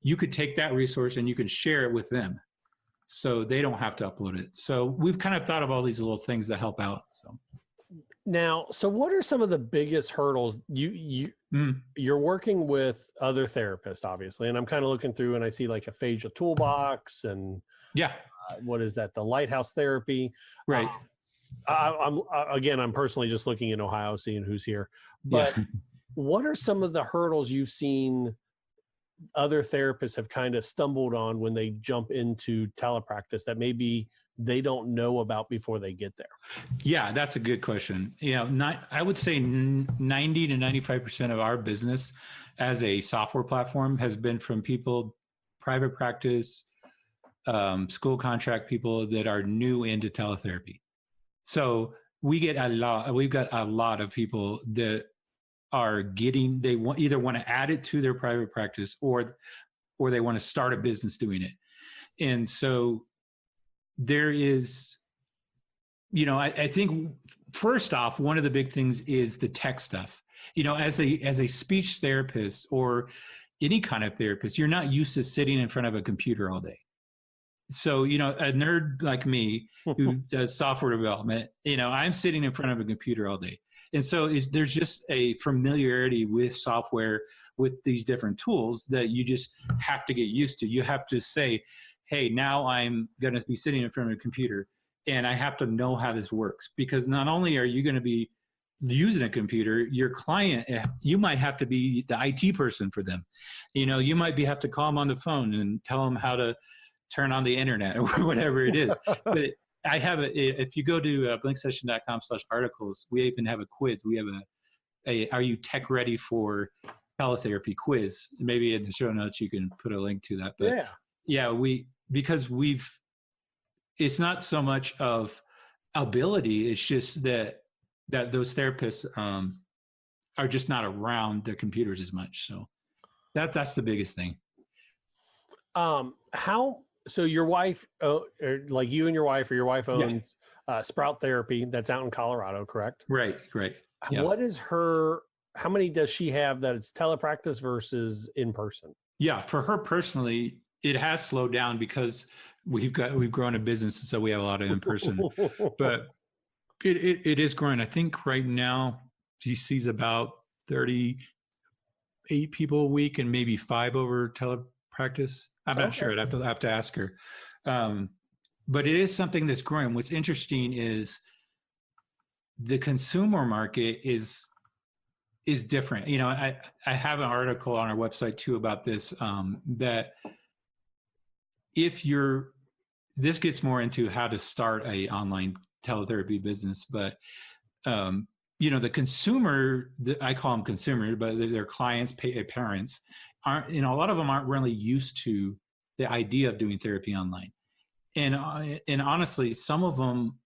O: you could take that resource and you can share it with them, so they don't have to upload it. So we've kind of thought of all these little things that help out.
M: So what are some of the biggest hurdles? You're working with other therapists, obviously, and I'm kind of looking through and I see like a Aphasia toolbox and what is that? The Lighthouse therapy.
O: Right.
M: I'm personally just looking in Ohio, seeing who's here. But what are some of the hurdles you've seen other therapists have kind of stumbled on when they jump into telepractice that maybe they don't know about before they get there?
O: Yeah, that's a good question. I would say 90 to 95% of our business as a software platform has been from people, private practice, school contract people that are new into teletherapy. So we've got a lot of people that are either want to add it to their private practice or they want to start a business doing it. And so there is, I think first off, one of the big things is the tech stuff. As a speech therapist or any kind of therapist, you're not used to sitting in front of a computer all day. So, a nerd like me who does software development, I'm sitting in front of a computer all day. And so there's just a familiarity with software, with these different tools that you just have to get used to. You have to say, hey, now I'm going to be sitting in front of a computer and I have to know how this works, because not only are you going to be using a computer, your client, you might have to be the IT person for them. You might have to call them on the phone and tell them how to turn on the internet or whatever it is. But I have if you go to blinksession.com/articles, we even have a quiz. We have a are you tech ready for teletherapy quiz? Maybe in the show notes you can put a link to that. But because it's not so much of ability, it's just that those therapists are just not around their computers as much. So that's the biggest thing.
M: So your wife, like you and your wife, or your wife owns Sprout Therapy that's out in Colorado, correct?
O: Right. Yeah.
M: What is how many does she have that it's telepractice versus in person?
O: Yeah, for her personally, it has slowed down because we've grown a business, so we have a lot of in person. But it is growing. I think right now she sees about 38 people a week and maybe 5 over telepractice. I'm not sure. I'd have to ask her. but it is something that's growing. What's interesting is the consumer market is different. You know, I have an article on our website too about this, that this gets more into how to start a online teletherapy business, but you know, the consumer, I call them consumers, but they're clients, parents, aren't, you know, a lot of them aren't really used to the idea of doing therapy online. And honestly, some of them,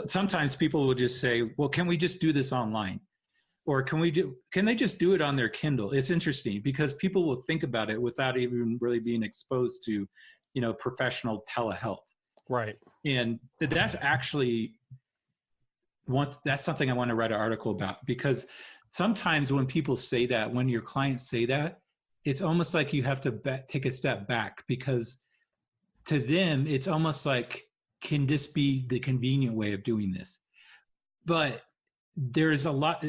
O: sometimes people will just say, well, can we just do this online? Or can they just do it on their Kindle? It's interesting because people will think about it without even really being exposed to, you know, professional telehealth.
M: Right.
O: And that's actually that's something I want to write an article about, because sometimes when people say that, when your clients say that, it's almost like you have to take a step back, because to them, it's almost like, can this be the convenient way of doing this? But there's a lot,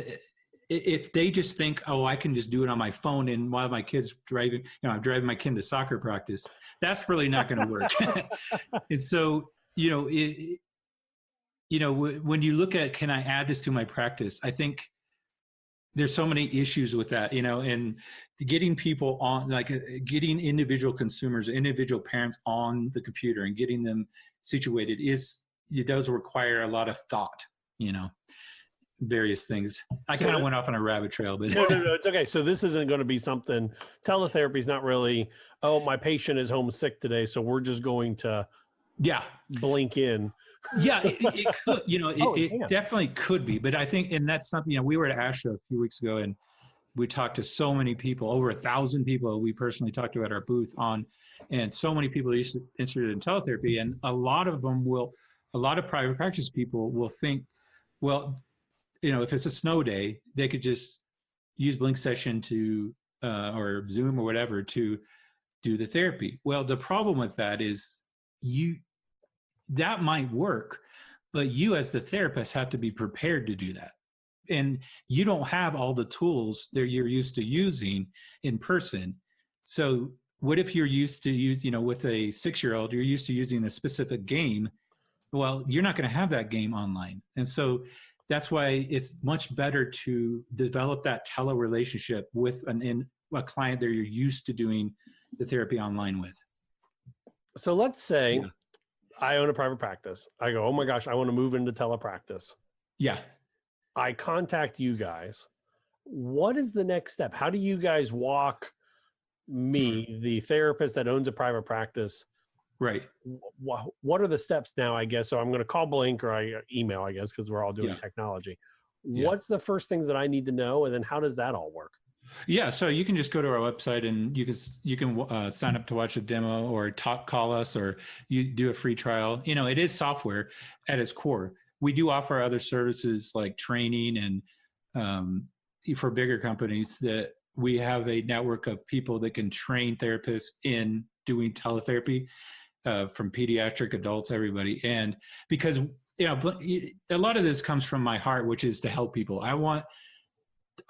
O: if they just think, oh, I can just do it on my phone and while my kid's driving, you know, I'm driving my kid to soccer practice, that's really not going to work. And so, when you look at, can I add this to my practice? I think there's so many issues with that, you know, and getting people on, like getting individual consumers, individual parents on the computer and getting them situated it does require a lot of thought, you know, various things. I kind of went off on a rabbit trail, but
M: no, it's okay. So this isn't going to be something, teletherapy is not really, oh, my patient is homesick today, so we're just going to blink in.
O: Yeah, it could, you know, it definitely could be. But I think, and that's something, you know, we were at ASHA a few weeks ago and we talked to so many people, over 1,000 people we personally talked to at our booth on, and so many people interested in teletherapy. And a lot of private practice people will think, well, you know, if it's a snow day, they could just use Blink Session or Zoom or whatever to do the therapy. Well, the problem with that is that might work, but you as the therapist have to be prepared to do that. And you don't have all the tools that you're used to using in person. So what if you're used to use, you know, with a 6-year-old, you're used to using a specific game. Well, you're not going to have that game online. And so that's why it's much better to develop that tele relationship with a client that you're used to doing the therapy online with.
M: So let's say I own a private practice. I go, oh my gosh, I want to move into telepractice.
O: Yeah.
M: I contact you guys. What is the next step? How do you guys walk me, the therapist that owns a private practice?
O: Right.
M: What are the steps now, I guess? So I'm going to call Blink or I email, I guess, because we're all doing technology. Yeah. What's the first things that I need to know? And then how does that all work?
O: Yeah, so you can just go to our website and you can sign up to watch a demo or call us, or you do a free trial. You know, it is software at its core. We do offer other services like training, and for bigger companies that we have a network of people that can train therapists in doing teletherapy, from pediatric, adults, everybody. And because, you know, a lot of this comes from my heart, which is to help people. I want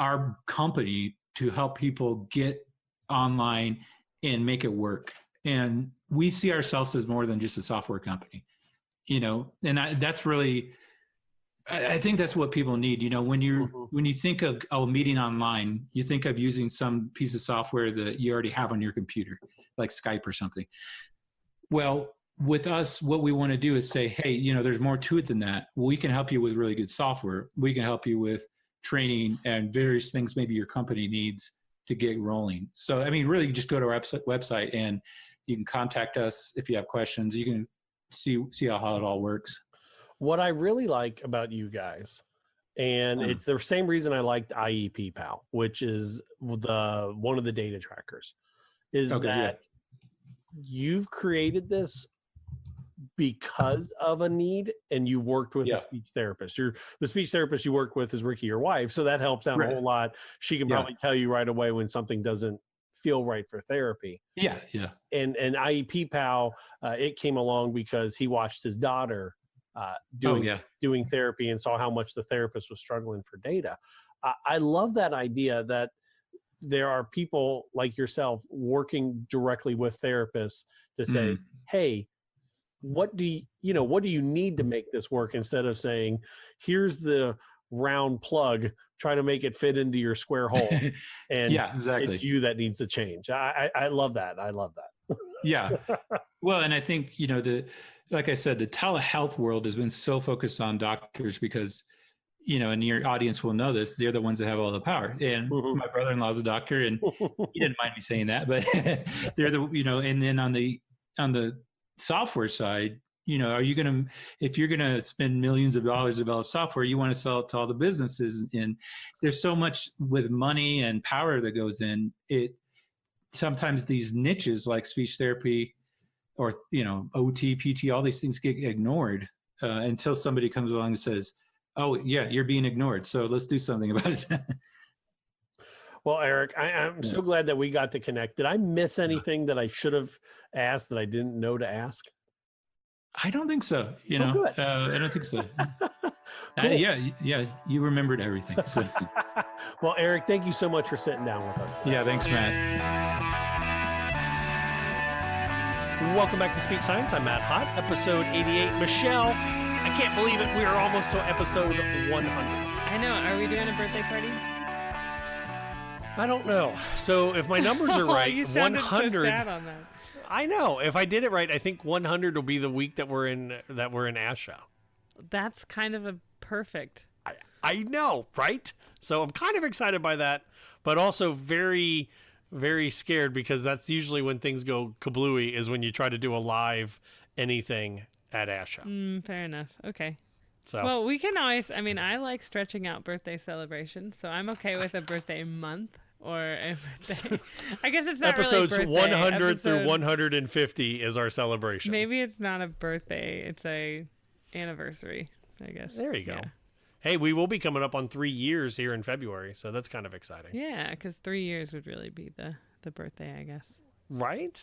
O: our company to help people get online and make it work. And we see ourselves as more than just a software company, you know, and that's really, I think that's what people need. You know, when you think of meeting online, you think of using some piece of software that you already have on your computer, like Skype or something. Well, with us, what we want to do is say, hey, you know, there's more to it than that. We can help you with really good software. We can help you with training and various things maybe your company needs to get rolling. So, I mean, really, you just go to our website and you can contact us if you have questions. You can see how it all works.
M: What I really like about you guys, and it's the same reason I liked IEP Pal, which is one of the data trackers, is that you've created this because of a need, and you worked with a speech therapist. The speech therapist you work with is Rikki, your wife, so that helps out a whole lot. She can probably tell you right away when something doesn't feel right for therapy. And IEP Pal, it came along because he watched his daughter doing therapy and saw how much the therapist was struggling for data. I love that idea that there are people like yourself working directly with therapists to say, hey, what do you need to make this work, instead of saying, here's the round plug, try to make it fit into your square hole. And
O: yeah, exactly.
M: It's you that needs to change. I love that.
O: Yeah. Well, and I think, like I said, the telehealth world has been so focused on doctors because, and your audience will know this, they're the ones that have all the power. And my brother-in-law is a doctor, and he didn't mind me saying that, but they're and then on the software side, if you're going to spend millions of dollars to develop software, you want to sell it to all the businesses. And there's so much with money and power that goes in it. Sometimes these niches like speech therapy or, OT, PT, all these things get ignored until somebody comes along and says, oh yeah, you're being ignored, so let's do something about it.
M: Well, Eric, I'm so glad that we got to connect. Did I miss anything that I should have asked that I didn't know to ask?
O: I don't think so.
M: Good.
O: I don't think so.
M: Cool.
O: Yeah, you remembered everything. So.
M: Well, Eric, thank you so much for sitting down with us.
O: Yeah, thanks, Matt.
M: Welcome back to Speech Science. I'm Matt Hott, episode 88. Michelle, I can't believe it. We are almost to episode 100.
N: I know. Are we doing a birthday party?
M: I don't know. So if my numbers are right,
N: you sounded
M: 100.
N: So sad on that.
M: I know. If I did it right, I think 100 will be the week that we're in ASHA.
N: That's kind of a perfect.
M: I know, right? So I'm kind of excited by that, but also very, very scared, because that's usually when things go kablooey, is when you try to do a live anything at ASHA.
N: Fair enough. Okay.
M: So,
N: well, we can always, I like stretching out birthday celebrations, so I'm okay with a birthday month or a birthday. I guess it's not
M: episodes
N: really birthday.
M: 100 through 150 is our celebration.
N: Maybe it's not a birthday, it's a anniversary, I guess.
M: There you go.
N: Yeah.
M: Hey, we will be coming up on 3 years here in February, so that's kind of exciting.
N: Yeah, because 3 years would really be the birthday, I guess.
M: Right?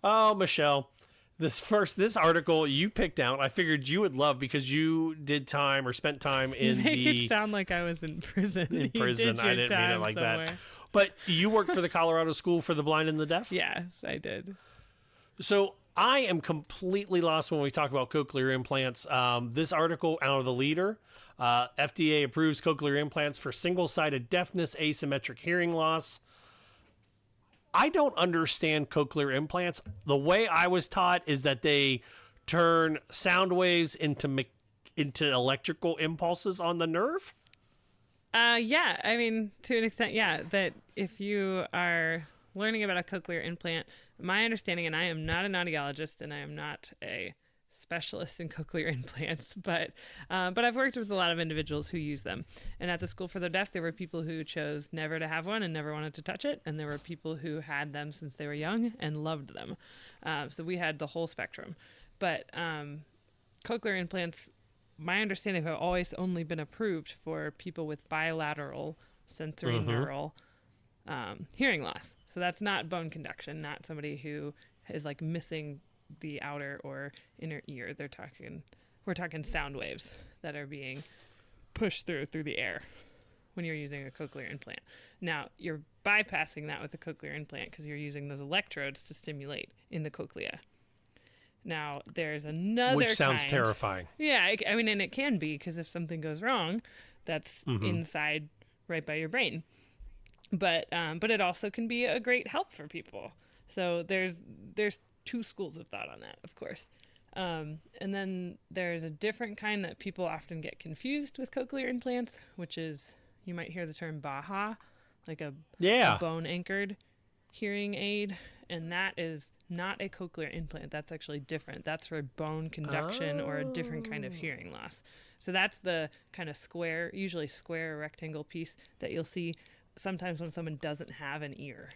M: Oh, Michelle, this article you picked out, I figured you would love, because you did time or spent time in
N: you make it sound like I was in prison.
M: In prison, I didn't mean it like
N: somewhere.
M: that. But you worked for the Colorado School for the Blind and the Deaf?
N: Yes, I did.
M: So I am completely lost when we talk about cochlear implants. This article out of the Leader, FDA approves cochlear implants for single-sided deafness, asymmetric hearing loss. I don't understand cochlear implants. The way I was taught is that they turn sound waves into electrical impulses on the nerve.
N: Yeah, to an extent, yeah. That if you are learning about a cochlear implant, my understanding, and I am not an audiologist and I am not a specialist in cochlear implants, but I've worked with a lot of individuals who use them. And at the School for the Deaf, there were people who chose never to have one and never wanted to touch it, and there were people who had them since they were young and loved them. So we had the whole spectrum. But cochlear implants, my understanding, have always only been approved for people with bilateral sensory neural hearing loss. So that's not bone conduction, not somebody who is like missing the outer or inner ear. We're talking sound waves that are being pushed through the air when you're using a cochlear implant. Now, you're bypassing that with a cochlear implant because you're using those electrodes to stimulate in the cochlea. Now, there's another
M: Which sounds terrifying.
N: Yeah, and it can be, because if something goes wrong, that's inside right by your brain. But it also can be a great help for people. So there's two schools of thought on that, of course. And then there's a different kind that people often get confused with cochlear implants, which is, you might hear the term BAHA, like a bone-anchored hearing aid. And that is not a cochlear implant. That's actually different. That's for bone conduction or a different kind of hearing loss. So that's the kind of usually square or rectangle piece that you'll see sometimes when someone doesn't have an ear.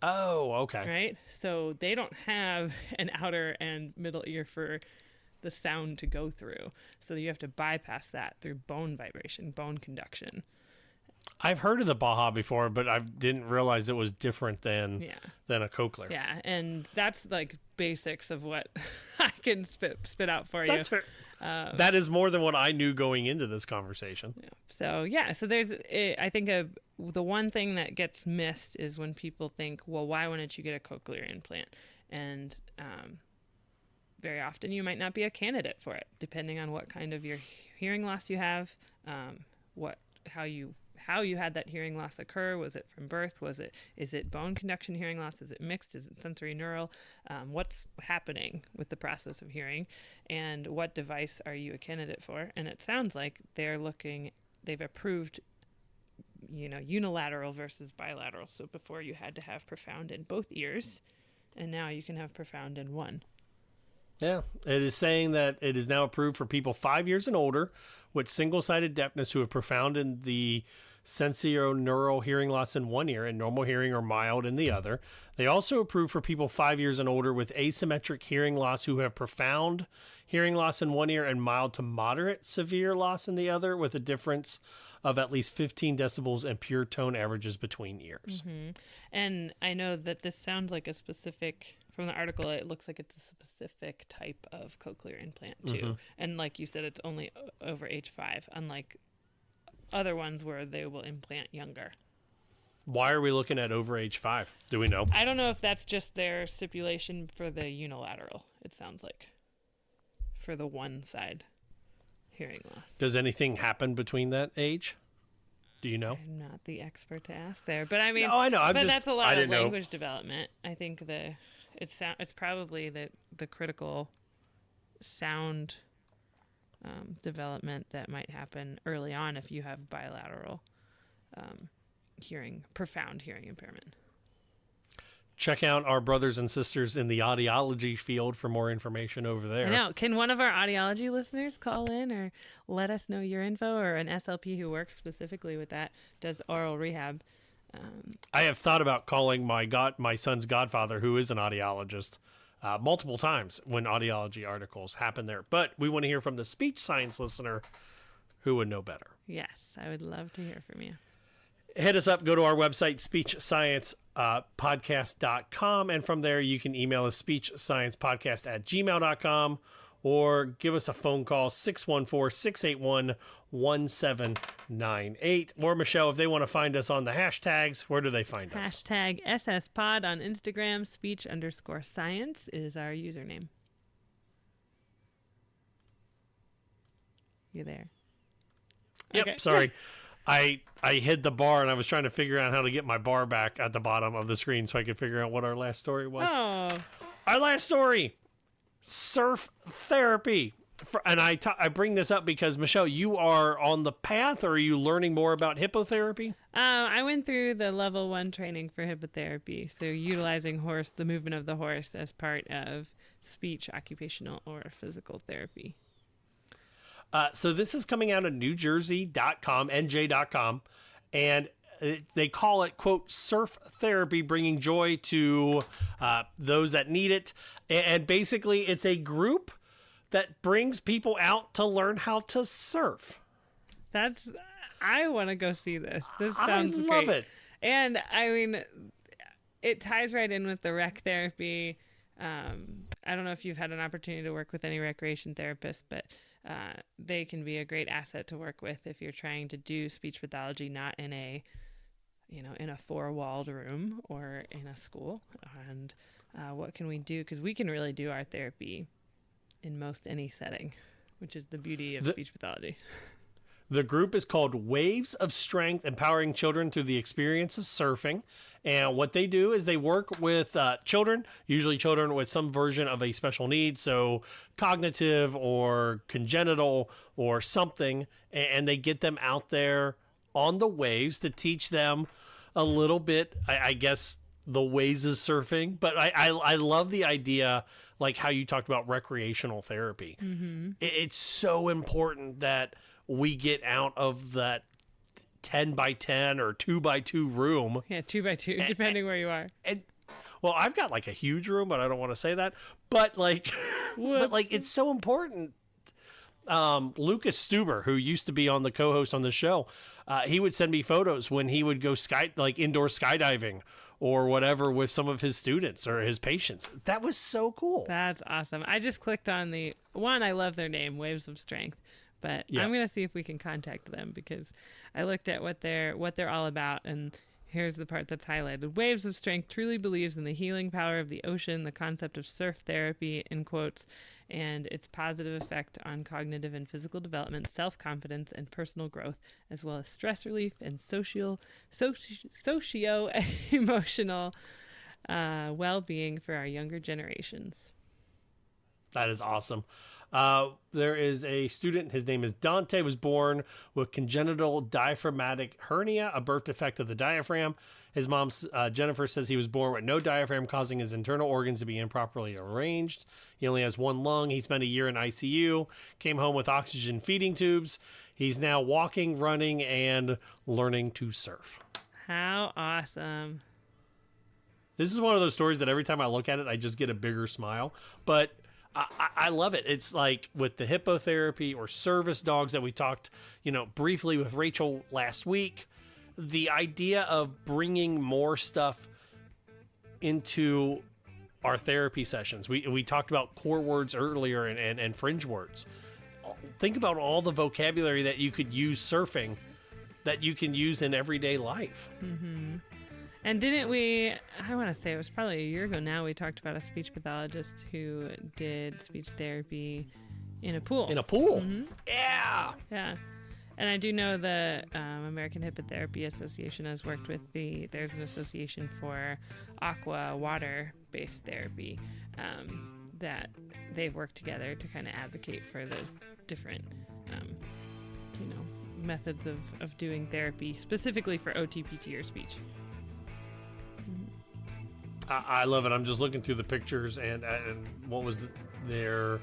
M: Oh, okay.
N: Right? So they don't have an outer and middle ear for the sound to go through. So you have to bypass that through bone vibration, bone conduction.
M: I've heard of the BAHA before, but I didn't realize it was different than a cochlear.
N: Yeah, and that's like basics of what I can spit out for you.
M: That's fair. That is more than what I knew going into this conversation.
N: Yeah. So there's, I think the one thing that gets missed is when people think, well, why wouldn't you get a cochlear implant? And very often you might not be a candidate for it, depending on what kind of your hearing loss you have, how you had that hearing loss occur. Was it from birth? Is it bone conduction hearing loss? Is it mixed? Is it sensory neural? What's happening with the process of hearing, and what device are you a candidate for? And it sounds like they've approved, unilateral versus bilateral. So before you had to have profound in both ears, and now you can have profound in one.
M: Yeah, it is saying that it is now approved for people 5 years and older with single-sided deafness who have profound in the sensorineural hearing loss in one ear and normal hearing or mild in the other. They also approve for people 5 years and older with asymmetric hearing loss who have profound hearing loss in one ear and mild to moderate severe loss in the other, with a difference of at least 15 decibels and pure tone averages between ears.
N: Mm-hmm. And I know that this sounds like a specific, from the article, it looks like it's a specific type of cochlear implant too. Mm-hmm. And like you said, it's only over age 5, unlike other ones where they will implant younger.
M: Why are we looking at over age 5? Do we know?
N: I don't know if that's just their stipulation for the unilateral, it sounds like, for the one side hearing loss.
M: Does anything happen between that age? Do you know?
N: I'm not the expert to ask there, but I mean,
M: no, I know.
N: That's a lot of language development. I think it's probably the critical sound development that might happen early on if you have bilateral profound hearing impairment.
M: Check out our brothers and sisters in the audiology field for more information over there.
N: I know. Can one of our audiology listeners call in or let us know your info, or an SLP who works specifically with that, does oral rehab?
M: I have thought about calling my son's godfather, who is an audiologist, multiple times when audiology articles happen there. But we want to hear from the speech science listener who would know better.
N: Yes, I would love to hear from you.
M: Hit us up. Go to our website, speechsciencepodcast.com. And from there, you can email us speechsciencepodcast@gmail.com or give us a phone call, 614-681-1798. Or, Michelle, if they want to find us on the hashtags, where do they find us?
N: Hashtag SSPod on Instagram. Speech_science is our username. You there?
M: Yep, okay. Sorry. I hid the bar, and I was trying to figure out how to get my bar back at the bottom of the screen so I could figure out what our last story was.
N: Oh.
M: Our last story, surf therapy. And I bring this up because, Michelle, you are on the path, or are you learning more about hippotherapy?
N: I went through the level 1 training for hippotherapy, so utilizing the movement of the horse as part of speech, occupational, or physical therapy.
M: So this is coming out of NewJersey.com, NJ.com, and they call it, quote, surf therapy, bringing joy to those that need it. And basically, it's a group that brings people out to learn how to surf.
N: I want to go see this. This sounds great.
M: I love it.
N: And I mean, it ties right in with the rec therapy. I don't know if you've had an opportunity to work with any recreation therapists, but they can be a great asset to work with if you're trying to do speech pathology, not in a 4-walled room or in a school. And what can we do? Because we can really do our therapy in most any setting, which is the beauty of speech pathology.
M: The group is called Waves of Strength, Empowering Children Through the Experience of Surfing. And what they do is they work with children, usually children with some version of a special need, so cognitive or congenital or something, and they get them out there on the waves to teach them a little bit, I guess, the ways of surfing. But I love the idea, like how you talked about recreational therapy.
N: Mm-hmm.
M: It's so important that we get out of that 10x10 or 2x2 room.
N: Yeah, 2x2, depending where you are.
M: And well, I've got like a huge room, but I don't want to say that. But like, it's so important. Lucas Stuber, who used to be on the co-host on the show, he would send me photos when he would go indoor skydiving or whatever with some of his students or his patients. That was so cool.
N: That's awesome. I just clicked on the one. I love their name, Waves of Strength, but I'm going to see if we can contact them because I looked at what they're all about, and here's the part that's highlighted. Waves of Strength truly believes in the healing power of the ocean, the concept of surf therapy, in quotes, and its positive effect on cognitive and physical development, self-confidence, and personal growth, as well as stress relief and socio-emotional well-being for our younger generations.
M: That is awesome. There is a student, his name is Dante, was born with congenital diaphragmatic hernia, a birth defect of the diaphragm. His mom, Jennifer, says he was born with no diaphragm, causing his internal organs to be improperly arranged. He only has one lung. He spent a year in ICU, came home with oxygen feeding tubes. He's now walking, running, and learning to surf.
N: How awesome.
M: This is one of those stories that every time I look at it, I just get a bigger smile. But I love it. It's like with the hippotherapy or service dogs that we talked, briefly with Rachel last week, the idea of bringing more stuff into our therapy sessions. We talked about core words earlier and fringe words. Think about all the vocabulary that you could use surfing that you can use in everyday life.
N: Mm-hmm. And didn't we, I want to say it was probably a year ago now, we talked about a speech pathologist who did speech therapy in a pool.
M: In a pool?
N: Mm-hmm.
M: Yeah.
N: Yeah. And I do know the American Hippotherapy Association has worked with there's an association for aqua water-based therapy that they've worked together to kind of advocate for those different, methods of doing therapy, specifically for OTPT or speech.
M: I love it. I'm just looking through the pictures and what was the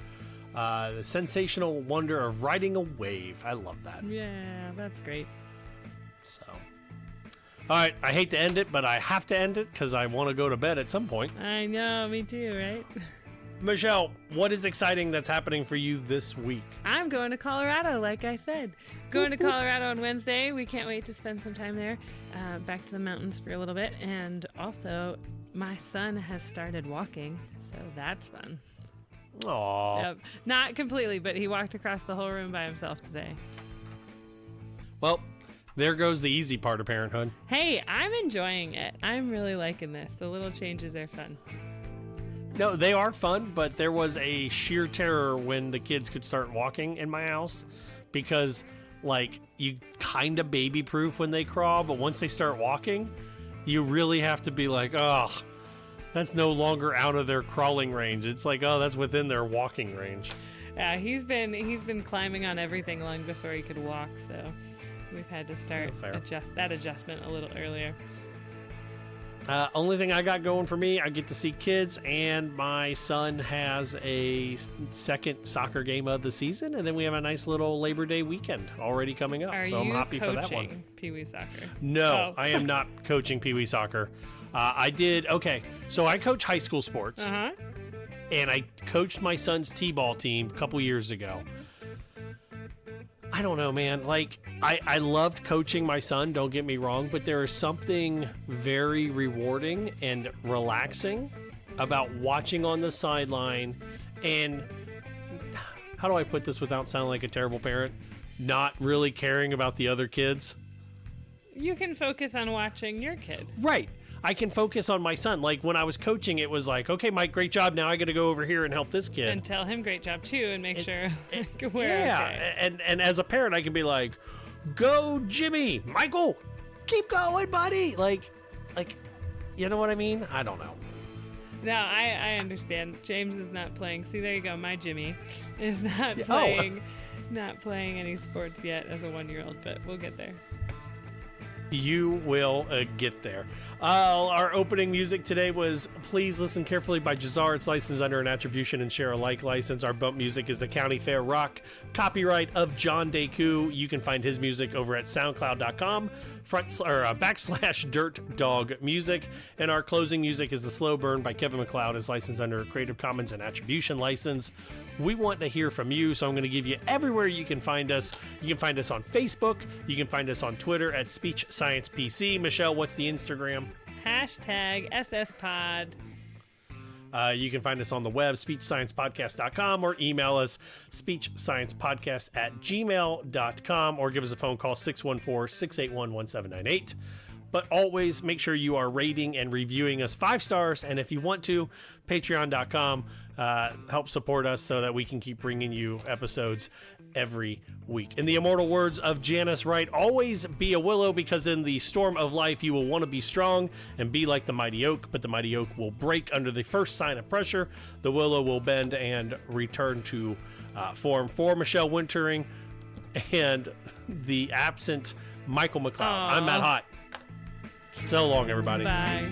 M: sensational wonder of riding a wave. I love that.
N: Yeah, that's great.
M: So, all right. I hate to end it, but I have to end it because I want to go to bed at some point.
N: I know, me too, right?
M: Michelle, what is exciting that's happening for you this week?
N: I'm going to Colorado, like I said. Going to Colorado on Wednesday. We can't wait to spend some time there. Back to the mountains for a little bit. And also, my son has started walking, so that's fun.
M: Aww.
N: Yep. Not completely, but he walked across the whole room by himself today.
M: Well, there goes the easy part of parenthood.
N: Hey, I'm enjoying it. I'm really liking this. The little changes are fun.
M: No, they are fun, but there was a sheer terror when the kids could start walking in my house because, you kind of baby-proof when they crawl, but once they start walking, you really have to be like, oh, that's no longer out of their crawling range. It's like, oh, that's within their walking range.
N: Yeah, he's been climbing on everything long before he could walk, so we've had to start that adjustment a little earlier.
M: Only thing I got going for me, I get to see kids, and my son has a second soccer game of the season, and then we have a nice little Labor Day weekend already coming up. So I'm happy for that one.
N: Pee Wee soccer?
M: No, I am not coaching Pee Wee soccer. So I coach high school sports, and I coached my son's t-ball team a couple years ago. I don't know, man. I loved coaching my son, don't get me wrong, but there is something very rewarding and relaxing about watching on the sideline and, how do I put this without sounding like a terrible parent? Not really caring about the other kids.
N: You can focus on watching your kid.
M: Right. I can focus on my son. Like when I was coaching, it was like, okay, Mike, great job. Now I got to go over here and help this kid.
N: And tell him great job too and make sure we're
M: okay.
N: And
M: as a parent, I can be like, go Jimmy, Michael, keep going, buddy. Like, you know what I mean? I don't know.
N: No, I understand. James is not playing. See, there you go. My Jimmy is not playing any sports yet as a 1-year-old, but we'll get there.
M: You will get there. Our opening music today was Please Listen Carefully by Jazar. It's licensed under an attribution and share alike license. Our bump music is the County Fair Rock, copyright of John Deku. You can find his music over at soundcloud.com /Dirt Dog Music. And our closing music is The Slow Burn by Kevin MacLeod. It's licensed under a Creative Commons and attribution license. We want to hear from you, so I'm going to give you everywhere you can find us. You can find us on Facebook. You can find us on Twitter at Speech Science PC. Michelle, what's the Instagram?
N: #SSPod.
M: You can find us on the web, speechsciencepodcast.com, or email us, speechsciencepodcast@gmail.com, or give us a phone call, 614-681-1798. But always make sure you are rating and reviewing us 5 stars. And if you want to, patreon.com, help support us so that we can keep bringing you episodes every week. In the immortal words of Janice Wright, always be a willow, because in the storm of life, you will want to be strong and be like the mighty oak, but the mighty oak will break under the first sign of pressure. The willow will bend and return to form. For Michelle Wintering and the absent Michael McLeod, I'm Matt Hott. So long, everybody.
N: Bye.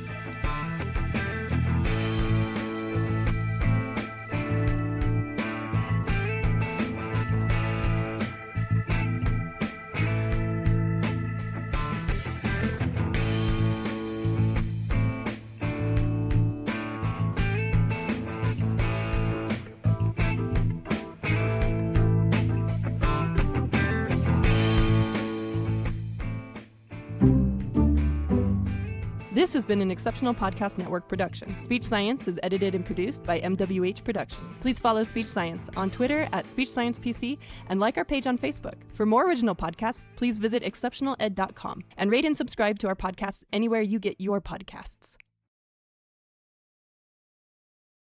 P: This has been an Exceptional Podcast Network production. Speech Science is edited and produced by MWH Production. Please follow Speech Science on Twitter @SpeechSciencePC and like our page on Facebook. For more original podcasts, please visit exceptionaled.com and rate and subscribe to our podcast anywhere you get your podcasts.